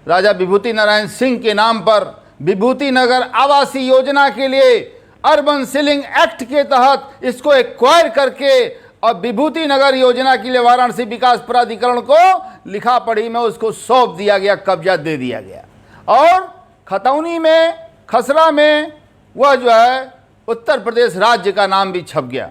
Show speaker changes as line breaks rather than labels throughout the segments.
राजा विभूति नारायण सिंह के नाम पर विभूति नगर आवासीय योजना के लिए अर्बन सीलिंग एक्ट के तहत इसको एक्वायर करके और विभूति नगर योजना के लिए वाराणसी विकास प्राधिकरण को लिखा पढ़ी में उसको सौंप दिया गया, कब्जा दे दिया गया। और खतौनी में, खसरा में वह जो है उत्तर प्रदेश राज्य का नाम भी छप गया।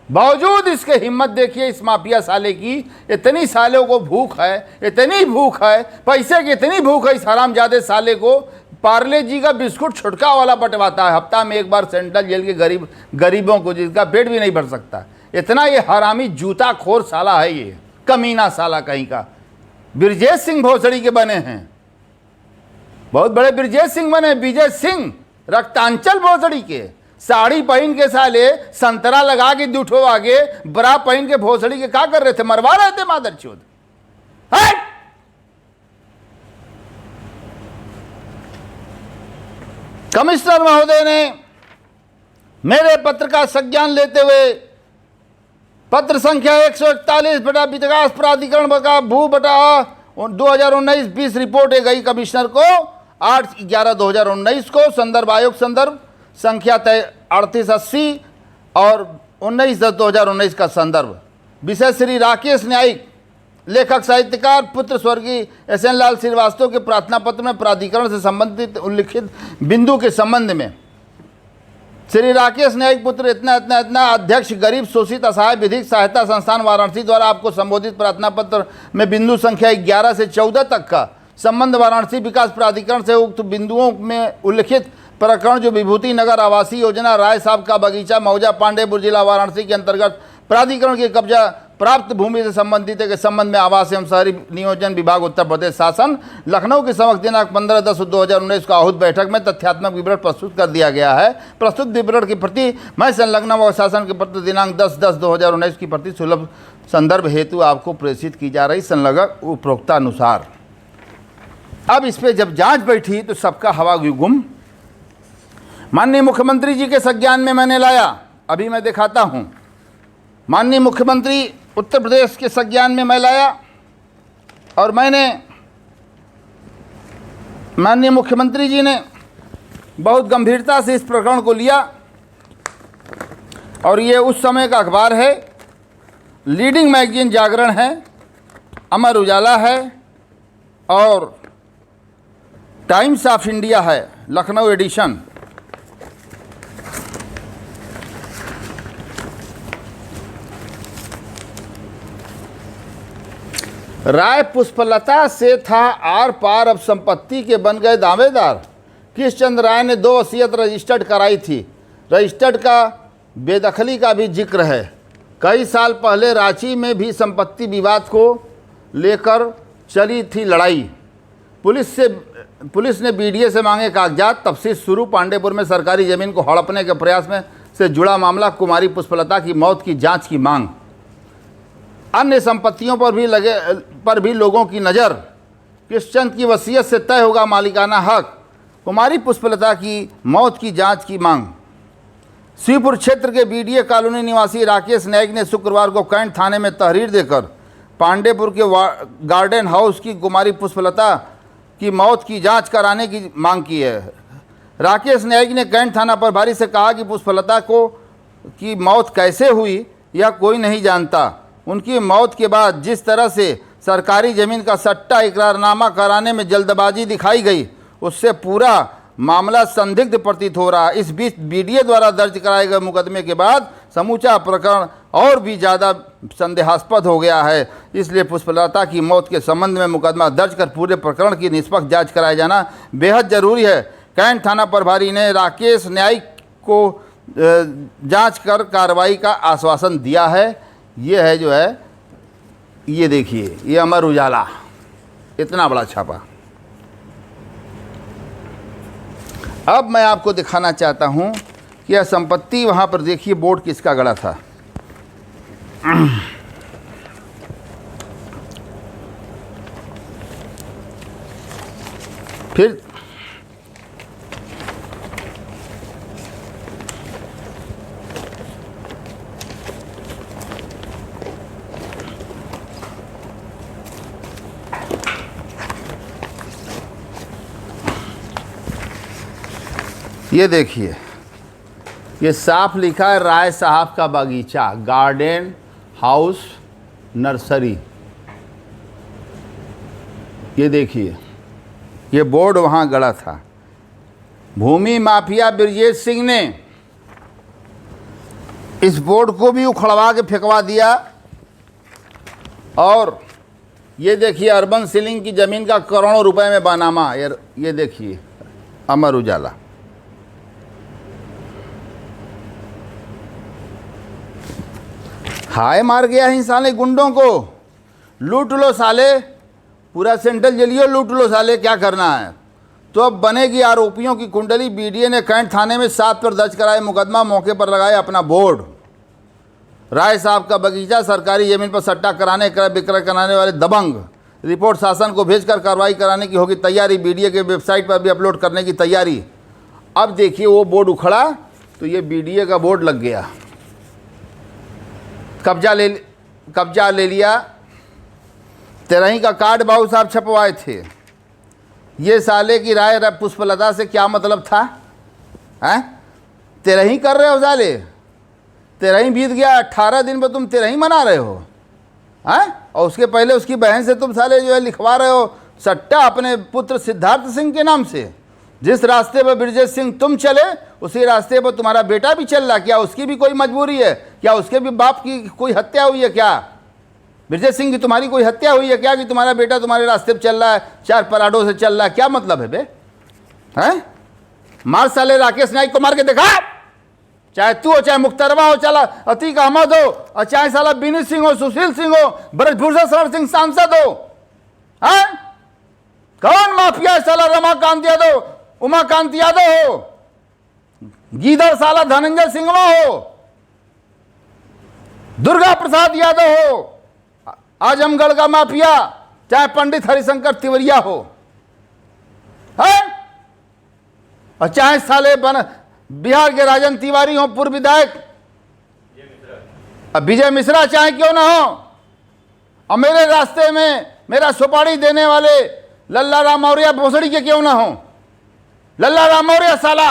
बावजूद इसके हिम्मत देखिए इस माफिया साले की, इतनी सालों को भूख है, इतनी भूख है, पैसे की इतनी भूख है इस हरामजादे साले को। पार्ले जी का बिस्कुट छुटका वाला बंटवाता है हफ्ता में एक बार सेंट्रल जेल के गरीबों को, जिसका पेट भी नहीं भर सकता। इतना ये हरामी जूता खोर साला है, ये कमीना साला कहीं का। ब्रजेश सिंह भोसड़ी के बने हैं, बहुत बड़े ब्रजेश सिंह बने, विजय सिंह रक्तांचल भोसड़ी के। साड़ी पहन के साले संतरा लगा के दूठो आगे, बरा पहन के भोसड़ी के क्या कर रहे थे? मरवा रहे थे मादरचोद। कमिश्नर महोदय ने मेरे पत्र का संज्ञान लेते हुए पत्र संख्या 141 बटा विकास प्राधिकरण बटा भू बटा 2019-20 रिपोर्ट गई कमिश्नर को 8/11/2019 को। संदर्भ आयोग संदर्भ संख्या 3880 और 19/10/2019 का संदर्भ। विषय श्री राकेश न्यायिक, लेखक साहित्यकार, पुत्र स्वर्गीय SN लाल श्रीवास्तव के प्रार्थना पत्र में प्राधिकरण से संबंधित उल्लिखित बिंदु के संबंध में श्री राकेश न्यायिक पुत्र इतना इतना इतना अध्यक्ष गरीब शोषित असहाय विधिक सहायता संस्थान वाराणसी द्वारा आपको संबोधित प्रार्थना पत्र में बिंदु संख्या 11 से 14 तक का संबंध वाराणसी विकास प्राधिकरण से उक्त बिंदुओं में उल्लिखित प्रकरण जो विभूति नगर आवासीय योजना राय साहब का बगीचा मौजा पांडेपुर जिला वाराणसी के अंतर्गत प्राधिकरण के कब्जा प्राप्त भूमि से संबंधित है के संबंध में आवास एवं शहरी नियोजन विभाग उत्तर प्रदेश शासन लखनऊ के समक्ष दिनांक 15/10/2019 को आहूत बैठक में तथ्यात्मक विवरण प्रस्तुत कर दिया गया है। प्रस्तुत विवरण की प्रति मैं संलग्न व शासन के पत्र दिनांक 10/10/2019 की प्रति सुलभ संदर्भ हेतु आपको प्रेषित की जा रही संलग्न उपरोक्तानुसार। अब इस पर जब जांच बैठी तो सबका हवा गुम। माननीय मुख्यमंत्री जी के संज्ञान में मैंने लाया, अभी मैं दिखाता हूं। माननीय मुख्यमंत्री उत्तर प्रदेश के संज्ञान में मैं लाया और मैंने माननीय मुख्यमंत्री जी ने बहुत गंभीरता से इस प्रकरण को लिया। और ये उस समय का अखबार है, लीडिंग मैगजीन जागरण है, अमर उजाला है और टाइम्स ऑफ इंडिया है, लखनऊ एडिशन। राय पुष्पलता से था आर पार, अब संपत्ति के बन गए दावेदार। कृष्णचंद्र राय ने 2 वसीयत रजिस्टर्ड कराई थी। रजिस्टर्ड का बेदखली का भी जिक्र है। कई साल पहले रांची में भी संपत्ति विवाद को लेकर चली थी लड़ाई। पुलिस ने BDA से मांगे कागजात, तफ्तीश शुरू। पांडेपुर में सरकारी जमीन को हड़पने के प्रयास में से जुड़ा मामला, कुमारी पुष्पलता की मौत की जांच की मांग। अन्य संपत्तियों पर भी लोगों की नज़र। कृष्णचंद्र की वसीयत से तय होगा मालिकाना हक। कुमारी पुष्पलता की मौत की जांच की मांग। शिवपुर क्षेत्र के BDA कॉलोनी निवासी राकेश न्यायिक ने शुक्रवार को कैंट थाने में तहरीर देकर पांडेपुर के गार्डन हाउस की कुमारी पुष्पलता की मौत की जांच कराने की मांग की है। राकेश न्यायिक ने कैंट थाना प्रभारी से कहा कि पुष्पलता की मौत कैसे हुई यह कोई नहीं जानता। उनकी मौत के बाद जिस तरह से सरकारी ज़मीन का सट्टा इकरारनामा कराने में जल्दबाजी दिखाई गई, उससे पूरा मामला संदिग्ध प्रतीत हो रहा है। इस बीच BDA द्वारा दर्ज कराए गए मुकदमे के बाद समूचा प्रकरण और भी ज़्यादा संदेहास्पद हो गया है। इसलिए पुष्पलता की मौत के संबंध में मुकदमा दर्ज कर पूरे प्रकरण की निष्पक्ष जाँच कराया जाना बेहद ज़रूरी है। कैंट थाना प्रभारी ने राकेश न्यायिक को जाँच कर कार्रवाई का आश्वासन दिया है। ये है जो है, ये देखिए, ये अमर उजाला, इतना बड़ा छापा। अब मैं आपको दिखाना चाहता हूं कि यह संपत्ति, वहां पर देखिए बोर्ड किसका गड़ा था। फिर ये देखिए, ये साफ लिखा है राय साहब का बगीचा, गार्डन हाउस नर्सरी। ये देखिए, ये बोर्ड वहाँ गड़ा था। भूमि माफिया ब्रजेश सिंह ने इस बोर्ड को भी उखड़वा के फेंकवा दिया। और ये देखिए, अर्बन सीलिंग की ज़मीन का करोड़ों रुपए में बनामा। ये देखिए, अमर उजाला। हाय मार गया है साले गुंडों को। लूट लो साले, पूरा सेंट्रल जलियो, लूट लो साले, क्या करना है। तो अब बनेगी आरोपियों की कुंडली। बीडीए ने कैंट थाने में 7 पर दर्ज कराए मुकदमा, मौके पर लगाए अपना बोर्ड। राय साहब का बगीचा, सरकारी जमीन पर सट्टा कराने क्रय विक्रय कराने वाले दबंग। रिपोर्ट शासन को भेजकर कार्रवाई कराने की होगी तैयारी। बीडीए के वेबसाइट पर भी अपलोड करने की तैयारी। अब देखिए, वो बोर्ड उखड़ा तो ये बीडीए का बोर्ड लग गया। कब्जा ले लिया। तेरही का कार्ड बाबू साहब छपवाए थे। ये साले की राय पुष्पलता से क्या मतलब था? हैं, तेरही कर रहे हो साले, तेरही बीत गया, 18 दिन पर तुम तेरही मना रहे हो। हैं, और उसके पहले उसकी बहन से तुम साले जो है लिखवा रहे हो सट्टा अपने पुत्र सिद्धार्थ सिंह के नाम से। जिस रास्ते पर ब्रजेश सिंह तुम चले, उसी रास्ते पर तुम्हारा बेटा भी चल रहा। क्या उसकी भी कोई मजबूरी है? क्या उसके भी बाप की कोई हत्या हुई है? क्या ब्रजेश सिंह की तुम्हारी कोई हत्या हुई है क्या कि तुम्हारा बेटा तुम्हारे रास्ते पर चल रहा है, 4 पराडों से चल रहा है? क्या मतलब है बे? हैं, मार साले राकेश नाइक को मार के देखा। चाहे तू हो, चाहे मुख्तरवा हो, चाहे अतीक अहमद हो, और चाहे साला विनीत सिंह हो, सुशील सिंह हो, ब्रजभूषण शरण सिंह सांसद हो। हैं, कौन माफिया है साला? रमाकांत यादव, उमाकांत यादव हो, गीदड़ साला धनंजय सिंहवा हो, दुर्गा प्रसाद यादव हो, आजमगढ़ का माफिया चाहे पंडित हरिशंकर तिवरिया हो, है? और चाहे साले बिहार के राजन तिवारी हो, पूर्व विधायक विजय मिश्रा चाहे क्यों ना हो, और मेरे रास्ते में मेरा सुपारी देने वाले लल्ला राम मौर्य भोसड़ी के क्यों ना हो। लल्ला राम मौर्य साला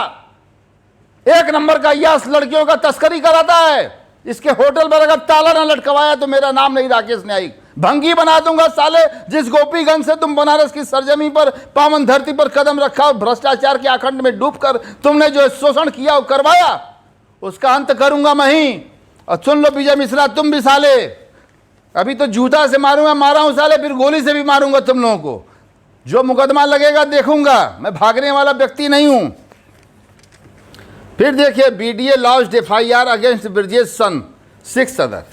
1 नंबर का यस लड़कियों का तस्करी कराता है। इसके होटल पर अगर ताला ना लटकवाया तो मेरा नाम नहीं राकेश नाइक। भंगी बना दूंगा साले। जिस गोपीगंज से तुम बनारस की सरजमी पर, पावन धरती पर कदम रखा और भ्रष्टाचार के आखंड में डूबकर तुमने जो शोषण किया और करवाया, उसका अंत करूंगा मैं ही। और सुन लो विजय मिश्रा, तुम भी साले, अभी तो जूता से मारूंगा, मारा हूं साले, फिर गोली से भी मारूंगा तुम लोगों को। जो मुकदमा लगेगा देखूंगा, मैं भागने वाला व्यक्ति नहीं हूं। फिर देखिए, BDA launched FIR against Brajesh son 6 other.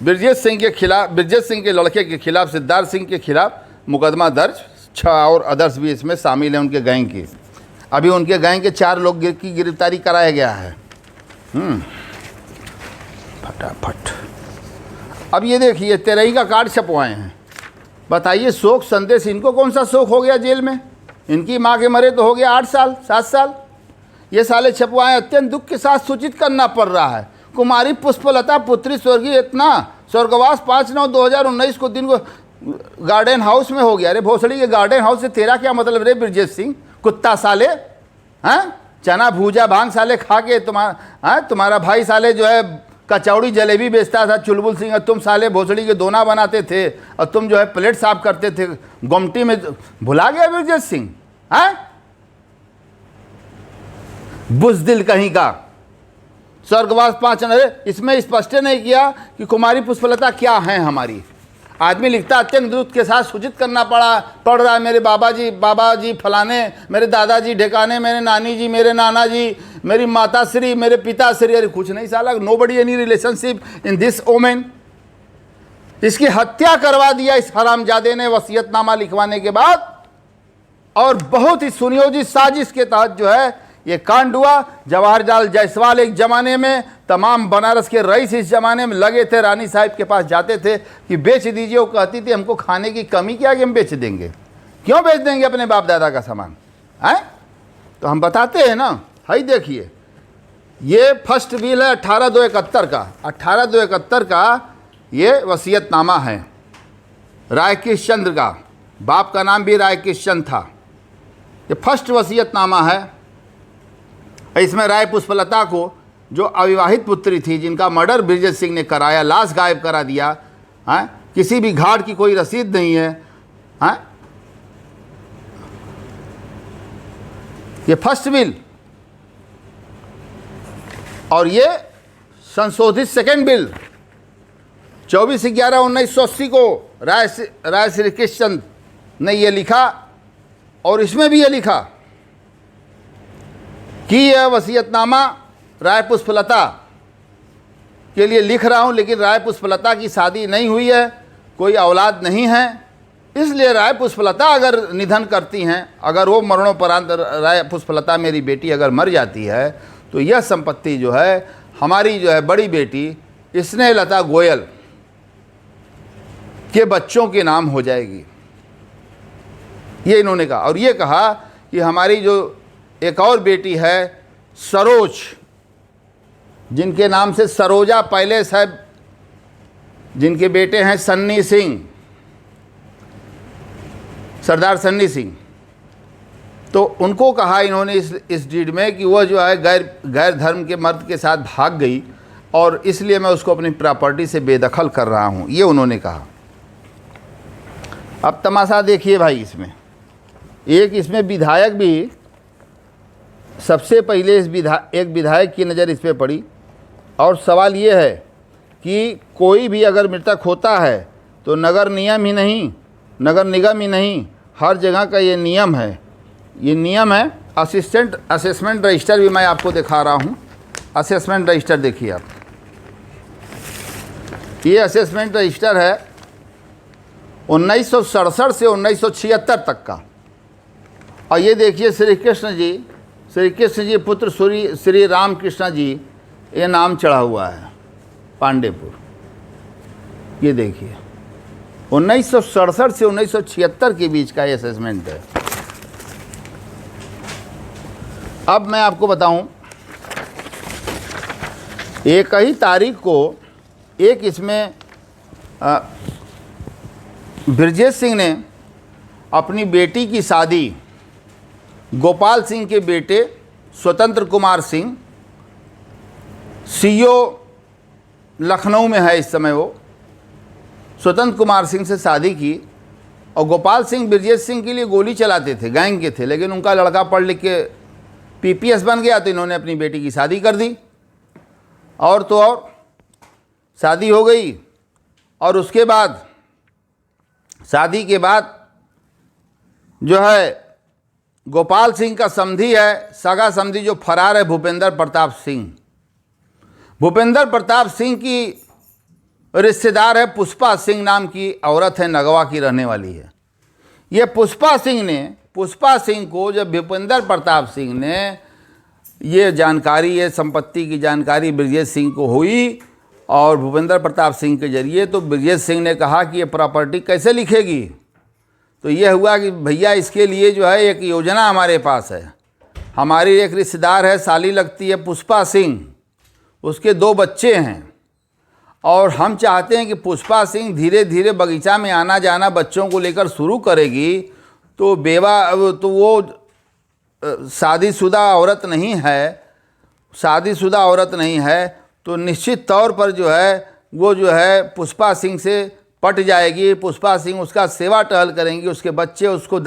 Brajesh Singh के खिलाफ, ब्रजेश सिंह के लड़के के खिलाफ, सिद्धार्थ सिंह के खिलाफ मुकदमा दर्ज। 6 और अदर्स भी इसमें शामिल हैं उनके गैंग की। अभी उनके गैंग के 4 लोग की गिरफ्तारी कराया गया है। फटाफट। अब ये देखिए, तेरही का कार्ड छपवाए हैं। बताइए, शोक संदेश, इनको कौन सा शोक हो गया जेल में? इनकी माँ के मरे तो हो गया 8 साल 7 साल। ये साले छपवाए। अत्यंत दुख के साथ सूचित करना पड़ रहा है, कुमारी पुष्पलता पुत्री स्वर्गीय इतना स्वर्गवास 5/9/2019 को दिन को गार्डन हाउस में हो गया। अरे भोसड़ी के गार्डन हाउस से तेरा क्या मतलब रे ब्रजेश सिंह, कुत्ता साले? हैं, चना भूजा भांग साले खा के तुम्हारा भाई साले जो है कचौड़ी जलेबी बेचता था, चुलबुल सिंह। तुम साले भोसड़ी के दोना बनाते थे और तुम जो है प्लेट साफ करते थे गोमटी में। भुला गया ब्रजेश सिंह? हैं, बुज़दिल कहीं का। स्वर्गवास 5। इसमें स्पष्ट नहीं किया कि कुमारी पुष्पलता क्या है हमारी। आदमी लिखता अत्यंत दुख के साथ सूचित करना पड़ रहा है, मेरे बाबा जी फलाने, मेरे दादाजी ढेकाने, मेरे नानी जी, मेरे नाना जी, मेरी माता श्री, मेरे पिता श्री। अरे कुछ नहीं साला, nobody any relationship in this women. इसकी हत्या करवा दिया इस हरामजादे ने वसीयतनामा लिखवाने के बाद। और बहुत ही सुनियोजित साजिश के तहत जो है ये कांड हुआ। जवाहरलाल जायसवाल एक ज़माने में, तमाम बनारस के रईस इस ज़माने में लगे थे, रानी साहब के पास जाते थे कि बेच दीजिए। वो कहती थी हमको खाने की कमी क्या कि हम बेच देंगे। क्यों बेच देंगे अपने बाप दादा का सामान? हैं, तो हम बताते हैं ना। हाई देखिए, ये फर्स्ट विल है 18/2/71 का। 18/2/71 का ये वसीयतनामा है रायकिश चंद्र का। बाप का नाम भी रायकिश चंद्र था। ये फर्स्ट वसीयतनामा है। इसमें राय पुष्पलता को, जो अविवाहित पुत्री थी, जिनका मर्डर ब्रिजेश सिंह ने कराया, लाश गायब करा दिया, हाँ, किसी भी घाट की कोई रसीद नहीं है, हाँ, ये फर्स्ट विल और ये संशोधित सेकेंड बिल 24/11/1980 को राय श्री कृष्ण ने ये लिखा, और इसमें भी ये लिखा कि यह वसीयतनामा राय पुष्पलता के लिए लिख रहा हूँ, लेकिन राय पुष्पलता की शादी नहीं हुई है, कोई औलाद नहीं है, इसलिए राय पुष्पलता अगर निधन करती हैं, अगर वो मरणोपरांत राय पुष्पलता मेरी बेटी अगर मर जाती है, तो यह संपत्ति जो है हमारी जो है बड़ी बेटी स्नेहलता गोयल के बच्चों के नाम हो जाएगी, ये इन्होंने कहा। और ये कहा कि हमारी जो एक और बेटी है सरोज, जिनके नाम से सरोजा पैलेस है, जिनके बेटे हैं सन्नी सिंह, सरदार सन्नी सिंह, तो उनको कहा इन्होंने इस डीड में कि वह जो है गैर धर्म के मर्द के साथ भाग गई और इसलिए मैं उसको अपनी प्रॉपर्टी से बेदखल कर रहा हूँ, ये उन्होंने कहा। अब तमाशा देखिए भाई, इसमें विधायक भी, सबसे पहले एक विधायक की नज़र इस पर पड़ी, और सवाल ये है कि कोई भी अगर मृतक होता है तो नगर निगम ही नहीं, हर जगह का ये नियम है, असेसमेंट रजिस्टर भी मैं आपको दिखा रहा हूँ। असेसमेंट रजिस्टर देखिए आप, ये असेसमेंट रजिस्टर है 1967 से 1976 तक का, और ये देखिए श्री कृष्ण जी पुत्र श्री रामकृष्ण जी, ये नाम चढ़ा हुआ है पांडेपुर, ये देखिए 1967 से 1976 के बीच का ये असेसमेंट है। अब मैं आपको बताऊं, एक ही तारीख को एक इसमें ब्रजेश सिंह ने अपनी बेटी की शादी गोपाल सिंह के बेटे स्वतंत्र कुमार सिंह, सीओ लखनऊ में है इस समय, वो स्वतंत्र कुमार सिंह से शादी की। और गोपाल सिंह ब्रजेश सिंह के लिए गोली चलाते थे, गैंग के थे, लेकिन उनका लड़का पढ़ लिख के पीपीएस बन गया, तो इन्होंने अपनी बेटी की शादी कर दी, और तो और शादी हो गई। और उसके बाद शादी के बाद जो है गोपाल सिंह का समधी है, सगा समधी जो फरार है, भूपेंद्र प्रताप सिंह की रिश्तेदार है पुष्पा सिंह नाम की औरत है, नगवा की रहने वाली है। ये पुष्पा सिंह को जब भूपेंद्र प्रताप सिंह ने ये जानकारी, ये संपत्ति की जानकारी ब्रजेश सिंह को हुई, और भूपेंद्र प्रताप सिंह के जरिए, तो ब्रजेश सिंह ने कहा कि ये प्रॉपर्टी कैसे लिखेगी। तो ये हुआ कि भैया इसके लिए जो है एक योजना हमारे पास है, हमारी एक रिश्तेदार है, साली लगती है पुष्पा सिंह, उसके 2 बच्चे हैं, और हम चाहते हैं कि पुष्पा सिंह धीरे धीरे बगीचा में आना जाना बच्चों को लेकर शुरू करेगी, तो वो शादीशुदा औरत नहीं है, तो निश्चित तौर पर जो है वो जो है पुष्पा सिंह से पट जाएगी, पुष्पा सिंह उसका सेवा टहल करेंगी, उसके बच्चे उसको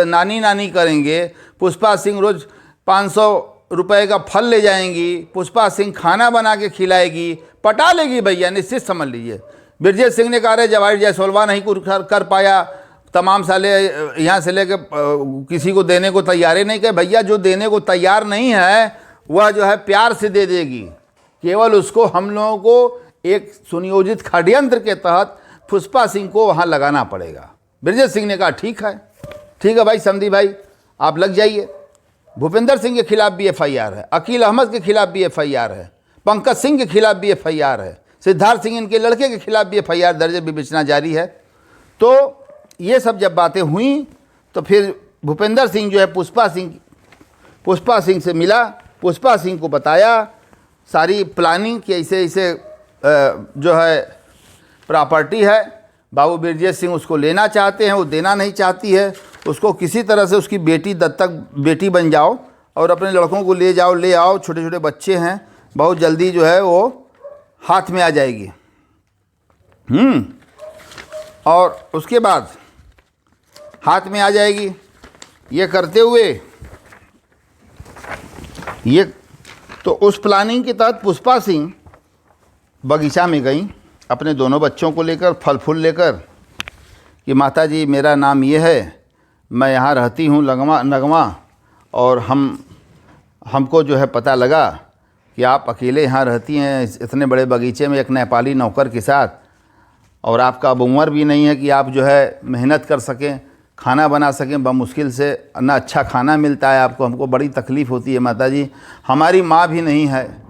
नानी करेंगे, पुष्पा सिंह रोज़ 500 रुपए का फल ले जाएंगी, पुष्पा सिंह खाना बना के खिलाएगी, पटा लेगी भैया, निश्चित समझ लीजिए। ब्रजेश सिंह ने कहा रे जवाहिर जायसवाल नहीं कर पाया, तमाम साले यहाँ से लेके किसी को देने को तैयार ही नहीं। कहे भैया जो देने को तैयार नहीं है वह जो है प्यार से दे देगी, केवल उसको हम लोगों को एक सुनियोजित षड्यंत्र के तहत पुष्पा सिंह को वहाँ लगाना पड़ेगा। ब्रजेश सिंह ने कहा ठीक है भाई, समधी भाई आप लग जाइए। भूपेंद्र सिंह के खिलाफ भी एफआईआर है, अकील अहमद के खिलाफ भी एफआईआर है, पंकज सिंह के खिलाफ भी एफआईआर है, सिद्धार्थ सिंह इनके लड़के के खिलाफ भी एफआईआर दर्ज, विवेचना जारी है। तो ये सब जब बातें हुई तो फिर भूपेंद्र सिंह जो है पुष्पा सिंह से मिला, पुष्पा सिंह को बताया सारी प्लानिंग कि ऐसे जो है प्रॉपर्टी है, बाबू ब्रजेश सिंह उसको लेना चाहते हैं, वो देना नहीं चाहती है, उसको किसी तरह से उसकी बेटी दत्तक बेटी बन जाओ और अपने लड़कों को ले जाओ, ले आओ, छोटे छोटे बच्चे हैं, बहुत जल्दी जो है वो हाथ में आ जाएगी। और उसके बाद हाथ में आ जाएगी। ये करते हुए ये तो उस प्लानिंग के तहत पुष्पा सिंह बगीचा में गई अपने दोनों बच्चों को लेकर, फल फूल लेकर, कि माता जी मेरा नाम ये है, मैं यहाँ रहती हूँ नगमा, और हमको जो है पता लगा कि आप अकेले यहाँ रहती हैं इतने बड़े बगीचे में एक नेपाली नौकर के साथ, और आपका अब उम्र भी नहीं है कि आप जो है मेहनत कर सकें, खाना बना सकें, मुश्किल से ना अच्छा खाना मिलता है आपको, हमको बड़ी तकलीफ़ होती है माता जी। हमारी माँ भी नहीं है,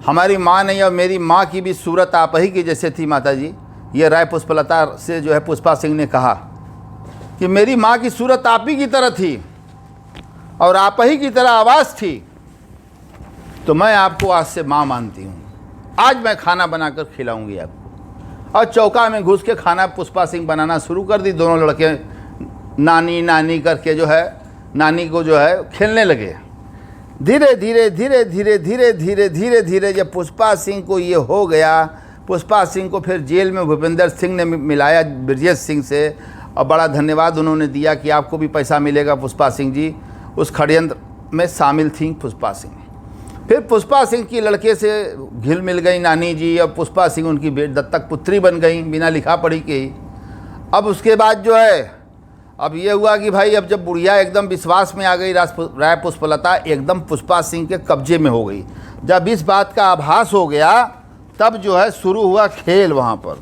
हमारी माँ नहीं, और मेरी माँ की भी सूरत आप ही की जैसे थी माता जी। ये राय पुष्पलता से जो है पुष्पा सिंह ने कहा कि मेरी माँ की सूरत आप ही की तरह थी और आप ही की तरह आवाज़ थी, तो मैं आपको आज से माँ मानती हूँ, आज मैं खाना बनाकर खिलाऊंगी आपको। और चौका में घुस के खाना पुष्पा सिंह बनाना शुरू कर दी। दोनों लड़के नानी नानी करके जो है नानी को जो है खेलने लगे। धीरे धीरे धीरे धीरे धीरे धीरे धीरे धीरे जब पुष्पा सिंह को ये हो गया, पुष्पा सिंह को फिर जेल में भूपेंद्र सिंह ने मिलाया ब्रजेश सिंह से, और बड़ा धन्यवाद उन्होंने दिया कि आपको भी पैसा मिलेगा पुष्पा सिंह जी। उस षड्यंत्र में शामिल थी पुष्पा सिंह। फिर पुष्पा सिंह की लड़के से घिल मिल गई नानी जी, और पुष्पा सिंह उनकी दत्तक पुत्री बन गई बिना लिखा पढ़ी के ही। अब उसके बाद जो है अब ये हुआ कि भाई अब जब बुढ़िया एकदम विश्वास में आ गई, राय पुष्पलता एकदम पुष्पा सिंह के कब्जे में हो गई। जब इस बात का आभास हो गया तब जो है शुरू हुआ खेल वहाँ पर।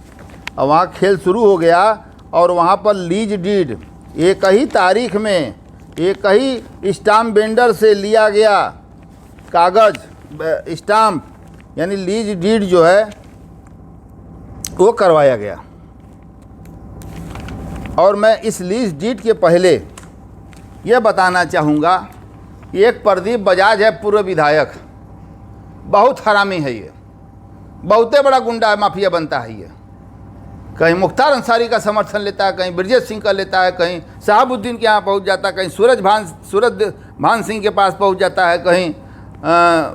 और वहाँ खेल शुरू हो गया और वहाँ पर लीज डीड एक ही तारीख में एक ही स्टाम्प वेंडर से लिया गया कागज़ स्टाम्प, यानी लीज डीड जो है वो करवाया गया। और मैं इस लीज डीड के पहले ये बताना चाहूँगा कि एक प्रदीप बजाज है, पूर्व विधायक, बहुत हरामी है ये, बहुते बड़ा गुंडा है, माफिया बनता है ये। कहीं मुख्तार अंसारी का समर्थन लेता है, कहीं ब्रजेश सिंह का लेता है, कहीं शहाबुद्दीन के यहाँ पहुँच जाता है, कहीं सूरज भान सिंह के पास पहुँच जाता है, कहीं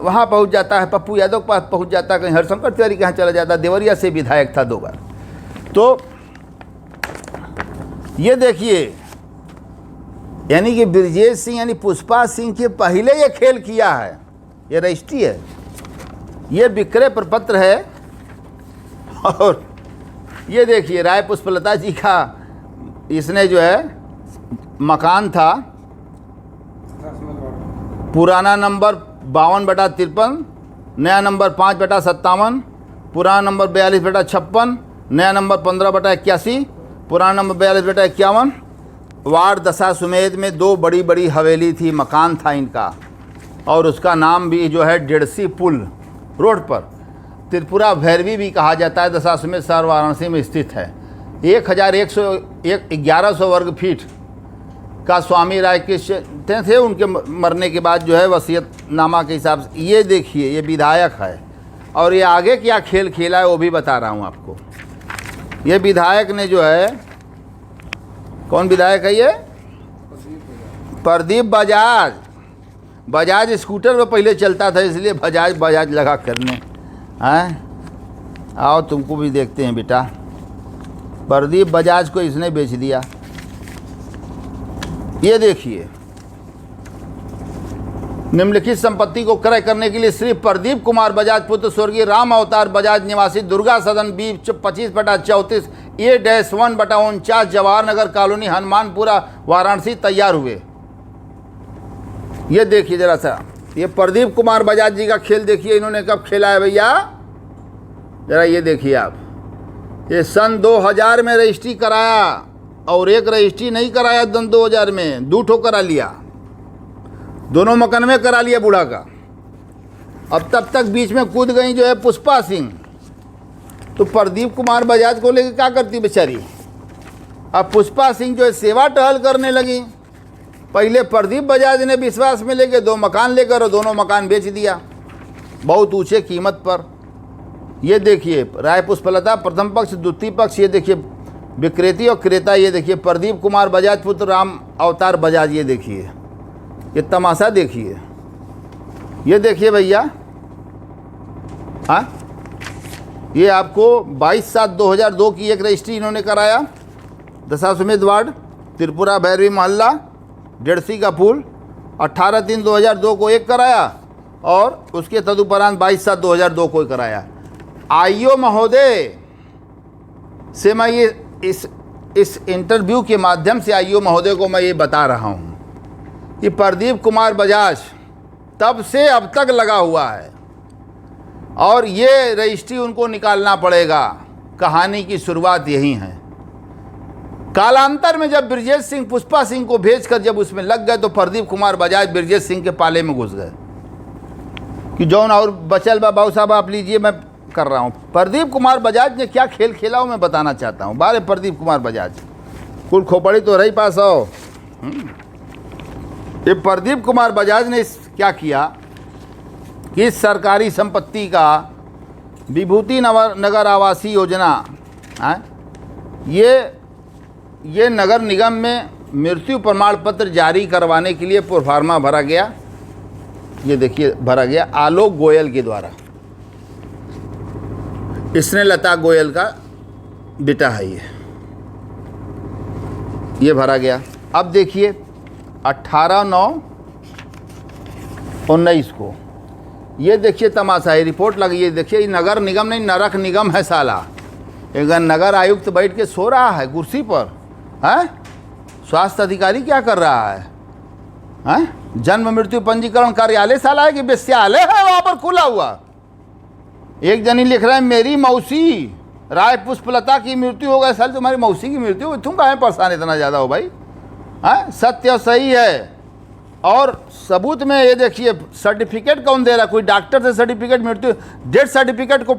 वहाँ पहुँच जाता है, पप्पू यादव के पास पहुँच जाता है, कहीं हरिशंकर तिवारी के यहाँ चला जाता है। देवरिया से विधायक था 2 बार। तो ये देखिए, यानी कि ब्रजेश सिंह यानी पुष्पा सिंह के पहले ये खेल किया है। ये रजिस्ट्री है, ये विक्रय प्रपत्र है। और ये देखिए राय पुष्पलता जी का इसने जो है मकान था, पुराना नंबर 52/53, नया नंबर 5/57, पुराना नंबर 42/56, नया नंबर 15/81, पुराना नंबर 42/51। वार्ड दशाश्वमेध में 2 बड़ी बड़ी हवेली थी, मकान था इनका, और उसका नाम भी जो है डेढ़सी पुल रोड पर त्रिपुरा भैरवी भी कहा जाता है, दशाश्वमेध शहर वाराणसी में स्थित है। 1100 वर्ग फीट का स्वामी राय कृष्ण थे। उनके मरने के बाद जो है वसीयतनामा के हिसाब से, ये देखिए ये विधायक है, और ये आगे क्या खेल खेला है वो भी बता रहा हूँ आपको। ये विधायक ने जो है, कौन विधायक है ये? प्रदीप बजाज। बजाज स्कूटर में पहले चलता था, इसलिए बजाज लगा करने हैं। आओ तुमको भी देखते हैं बेटा। प्रदीप बजाज को इसने बेच दिया। ये देखिए, निम्नलिखित संपत्ति को क्रय करने के लिए श्री प्रदीप कुमार बजाज पुत्र स्वर्गीय राम अवतार बजाज निवासी दुर्गा सदन B 25/34 A-1/49 Jawahar Nagar colony Hanumanpura Varanasi तैयार हुए। ये देखिए जरा सा, ये प्रदीप कुमार बजाज जी का खेल देखिए, इन्होंने कब खेला है भैया, जरा ये देखिए आप। ये सन 2000 में रजिस्ट्री कराया, और एक रजिस्ट्री नहीं कराया सन 2000 में, 2 ठो करा लिया, दोनों मुकदमे करा लिया बूढ़ा का। अब तब तक बीच में कूद गई जो है पुष्पा सिंह, तो प्रदीप कुमार बजाज को लेकर क्या करती बेचारी। अब पुष्पा सिंह जो है सेवा टहल करने लगी। पहले प्रदीप बजाज ने विश्वास में लेके 2 मकान लेकर और दोनों मकान बेच दिया बहुत ऊंचे कीमत पर। ये देखिए राय पुष्पलता प्रथम पक्ष, द्वितीय पक्ष, ये देखिए विक्रेती और क्रेता। ये देखिए प्रदीप कुमार बजाज पुत्र राम अवतार बजाज। ये देखिए, ये तमाशा देखिए। ये देखिए भैया, हाँ, ये आपको 22/7/2002 की एक रजिस्ट्री इन्होंने कराया, दशाश्वमेध वार्ड, त्रिपुरा भैरवी मोहल्ला, डेढ़सी का पुल। 18/3/2002 को एक कराया और उसके तदुपरांत 22/7/2002 को कराया। आईओ महोदय से मैं ये इस इंटरव्यू के माध्यम से आईओ महोदय को मैं ये बता रहा हूँ कि प्रदीप कुमार बजाज तब से अब तक लगा हुआ है और ये रजिस्ट्री उनको निकालना पड़ेगा। कहानी की शुरुआत यही है। कालांतर में जब ब्रजेश सिंह पुष्पा सिंह को भेजकर जब उसमें लग गए तो प्रदीप कुमार बजाज ब्रजेश सिंह के पाले में घुस गए कि जौन और बचल बाबू साहब आप लीजिए, मैं कर रहा हूँ। प्रदीप कुमार बजाज ने क्या खेल खेला वो मैं बताना चाहता हूँ। बारे प्रदीप कुमार बजाज कुल खोपड़ी तो रही पास आओ। ये प्रदीप कुमार बजाज ने क्या किया कि सरकारी संपत्ति का विभूति नगर आवासीय योजना है, ये नगर निगम में मृत्यु प्रमाण पत्र जारी करवाने के लिए प्रोफार्मा भरा गया। ये देखिए भरा गया आलोक गोयल के द्वारा। इसने लता गोयल का बेटा है ये भरा गया। अब देखिए 18/9/19 को ये देखिए तमाशा है, रिपोर्ट लगी है। देखिए ये नगर निगम नहीं नरक निगम है साला। एक नगर आयुक्त बैठ के सो रहा है कुर्सी पर, है स्वास्थ्य अधिकारी क्या कर रहा है? जन्म मृत्यु पंजीकरण कार्यालय साला है कि वेश्यालय है वहां पर खुला हुआ। एक जनी लिख रहा है मेरी मौसी राय पुष्पलता की मृत्यु हो गई। साल तुम्हारी मौसी की मृत्यु हो, तुम काहे परेशान इतना ज़्यादा हो भाई? सत्य और सही है। और सबूत में ये देखिए सर्टिफिकेट कौन दे रहा? कोई डॉक्टर से सर्टिफिकेट मृत्यु डेथ सर्टिफिकेट को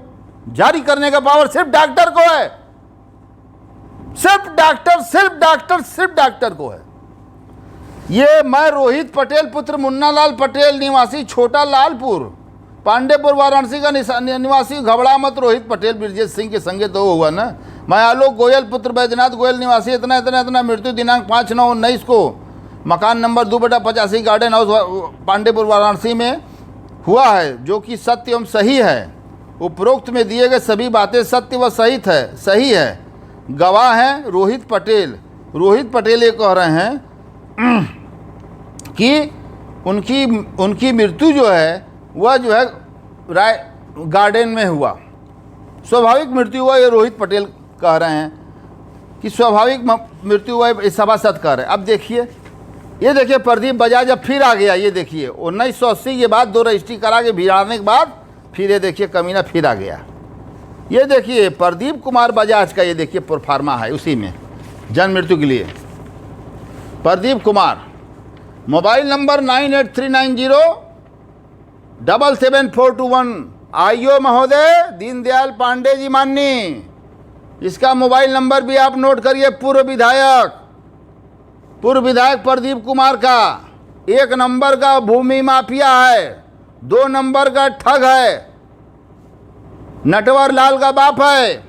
जारी करने का पावर सिर्फ डॉक्टर को है। सिर्फ डॉक्टर को है। ये मैं रोहित पटेल पुत्र मुन्नालाल पटेल निवासी छोटा लालपुर पांडेपुर वाराणसी का निवासी घबरा मत रोहित पटेल ब्रजेश सिंह के संगे तो हुआ ना। मैं आलोक गोयल पुत्र बैजनाथ गोयल निवासी इतना मृत्यु दिनांक 5/9/19 को मकान number 2/85 garden house Pandeypur Varanasi में हुआ है, जो कि सत्य एवं सही है। उपरोक्त में दिए गए सभी बातें सत्य व सही है। गवाह हैं रोहित पटेल। रोहित पटेल ये कह रहे हैं कि उनकी मृत्यु जो है वह जो है राय गार्डन में हुआ, स्वाभाविक मृत्यु हुआ। ये रोहित पटेल कह रहे हैं कि स्वाभाविक मृत्यु हुआ, ये सभासद कह रहे हैं। अब देखिए ये देखिए प्रदीप बजाज अब फिर आ गया। ये देखिए 1980 के बाद 2 रजिस्ट्री करा के भिड़ाने के बाद फिर ये देखिए कमीना फिर आ गया। ये देखिए प्रदीप कुमार बजाज का ये देखिए प्रोफार्मा है, उसी में जन्म मृत्यु के लिए Pradeep Kumar. Mobile number 9839077421। IO महोदय दीनदयाल पांडे जी माननी। इसका मोबाइल नंबर भी आप नोट करिए। पूर्व विधायक प्रदीप कुमार का 1 नंबर का भूमि माफिया है, 2 नंबर का ठग है, नटवर लाल का बाप है।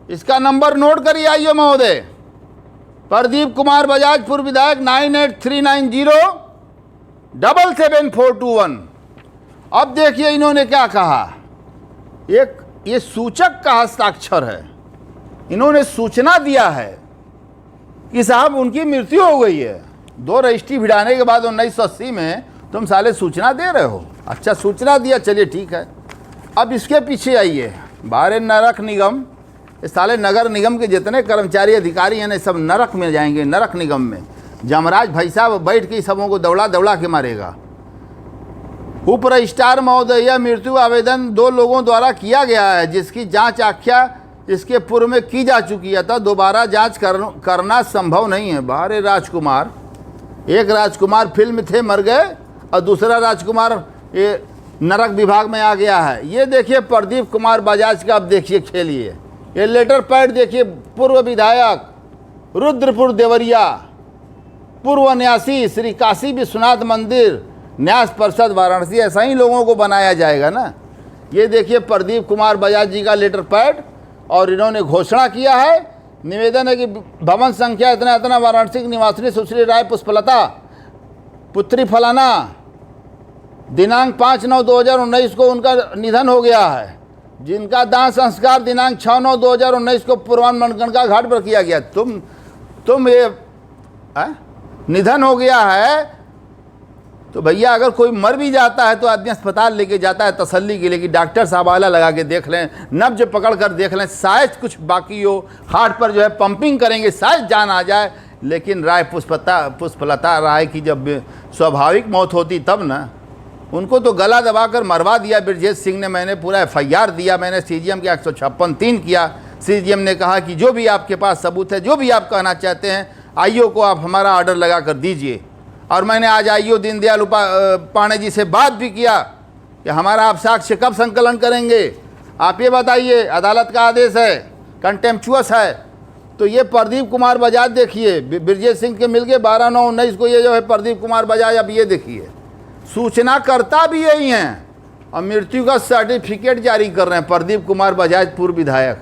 इसका नंबर नोट करिए आईओ महोदय। प्रदीप कुमार बजाज पूर्व विधायक 9839077421। अब देखिए इन्होंने क्या कहा। एक ये सूचक का हस्ताक्षर है। इन्होंने सूचना दिया है कि साहब उनकी मृत्यु हो गई है। 2 रजिस्ट्री भिड़ाने के बाद 1980 में तुम साले सूचना दे रहे हो। अच्छा सूचना दिया, चलिए ठीक है। अब इसके पीछे आइए। बारे नरक निगम, इस साले नगर निगम के जितने कर्मचारी अधिकारी हैं सब नरक में जाएंगे। नरक निगम में जमराज भाई साहब बैठ के सबों को दौड़ा के मारेगा। उप रजिस्ट्रार महोदय मृत्यु आवेदन 2 लोगों द्वारा किया गया है, जिसकी जांच आख्या इसके पूर्व में की जा चुकी है, तो दोबारा जांच करना संभव नहीं है। बारे राजकुमार, एक राजकुमार फिल्म थे मर गए और दूसरा राजकुमार ये नरक विभाग में आ गया है। ये देखिए प्रदीप कुमार बजाज का, अब देखिए खेलिए। ये लेटर पैड देखिए। पूर्व विधायक रुद्रपुर देवरिया, पूर्व न्यासी श्री काशी विश्वनाथ मंदिर न्यास परिषद वाराणसी। ऐसा ही लोगों को बनाया जाएगा ना। ये देखिए प्रदीप कुमार बजाज जी का लेटर पैड और इन्होंने घोषणा किया है। निवेदन है कि भवन संख्या इतना वाराणसी की निवासिनी सुश्री राय पुष्पलता पुत्री फलाना दिनांक 5/9/2019 को उनका निधन हो गया है, जिनका दाह संस्कार दिनांक 6/9/2019 को पूर्वान्ह घाट पर किया गया। तुम ये निधन हो गया है तो भैया अगर कोई मर भी जाता है तो आदमी अस्पताल लेके जाता है तसल्ली के लिए कि डॉक्टर साहब आला लगा के देख लें, नब्ज पकड़ कर देख लें, शायद कुछ बाकी हो, हार्ट पर जो है पंपिंग करेंगे शायद जान आ जाए। लेकिन राय पुष्पलता राय की जब स्वाभाविक मौत होती तब ना, उनको तो गला दबाकर मरवा दिया ब्रजेश सिंह ने। मैंने पूरा FIR दिया, मैंने CGM के 156(3) किया। CGM ने कहा कि जो भी आपके पास सबूत है, जो भी आप कहना चाहते हैं, IO को आप हमारा ऑर्डर लगा कर दीजिए। और मैंने आज IO दीनदयाल पांडे जी से बात भी किया कि हमारा आप साक्ष्य कब संकलन करेंगे, आप ये बताइए। अदालत का आदेश है, कंटेम्पचुअस है। तो ये प्रदीप कुमार बजाज देखिए, ब्रजेश सिंह के मिलके 12/9/19 को ये जो है प्रदीप कुमार बजाज, अब ये देखिए सूचनाकर्ता भी यही हैं और मृत्यु का सर्टिफिकेट जारी कर रहे हैं। प्रदीप कुमार बजाज पूर्व विधायक,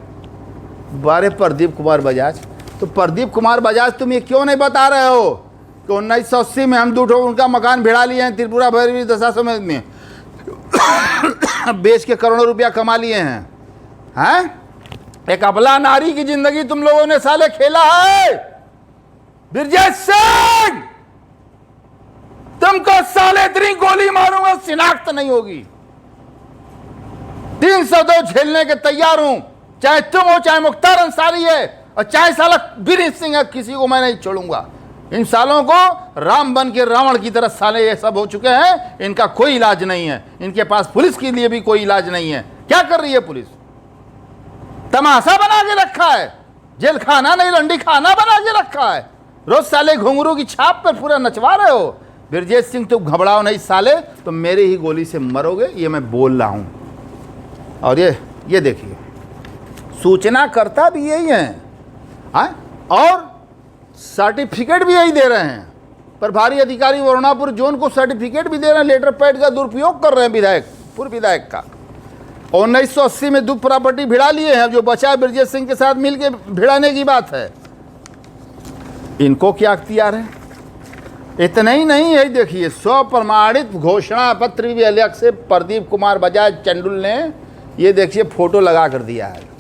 बारे प्रदीप कुमार बजाज। तो प्रदीप कुमार बजाज तुम ये क्यों नहीं बता रहे हो कि 1980 में हम दूठो उनका मकान भिड़ा लिए हैं त्रिपुरा भैरवी दशा समिति में बेच के करोड़ों रुपया कमा लिए हैं? एक अबला नारी की जिंदगी तुम लोगों ने साले खेला है। ब्रजेश सिंह, तुमको साले इतनी गोली मारूंगा शिनाख्त नहीं होगी। 302 झेलने के तैयार हूं, चाहे तुम हो, चाहे मुख्तार अंसारी है, और चाहे साला बीरेन सिंह है, किसी को मैं नहीं छोड़ूंगा। इन सालों को राम बन के रावण की तरह साले ये सब हो चुके हैं, इनका कोई इलाज नहीं है। इनके पास पुलिस के लिए भी कोई इलाज नहीं है। क्या कर रही है पुलिस? तमाशा बना के रखा है, जेल खाना नहीं रंडी खाना बना के रखा है। रोज साले घुंघरू की छाप पे पूरा नचवा रहे हो। ब्रजेश सिंह तुम घबराओ नहीं साले, तुम मेरी ही गोली से मरोगे, ये मैं बोल रहा हूं। और ये देखिए सूचनाकर्ता भी यही हैं और सर्टिफिकेट भी यही दे रहे हैं। प्रभारी अधिकारी वरुणापुर जोन को सर्टिफिकेट भी दे रहे हैं, लेटर पैड का दुरुपयोग कर रहे हैं विधायक, पूर्व विधायक का। 1980 में 2 प्रॉपर्टी भिड़ा लिए हैं, जो बचा ब्रजेश सिंह के साथ मिलकर भिड़ाने की बात है। इनको क्या अख्तियार है? इतना ही नहीं है, देखिए स्वप्रमाणित घोषणा पत्र भी अलग से प्रदीप कुमार बजाज चंडुल ने ये देखिए फोटो लगा कर दिया है।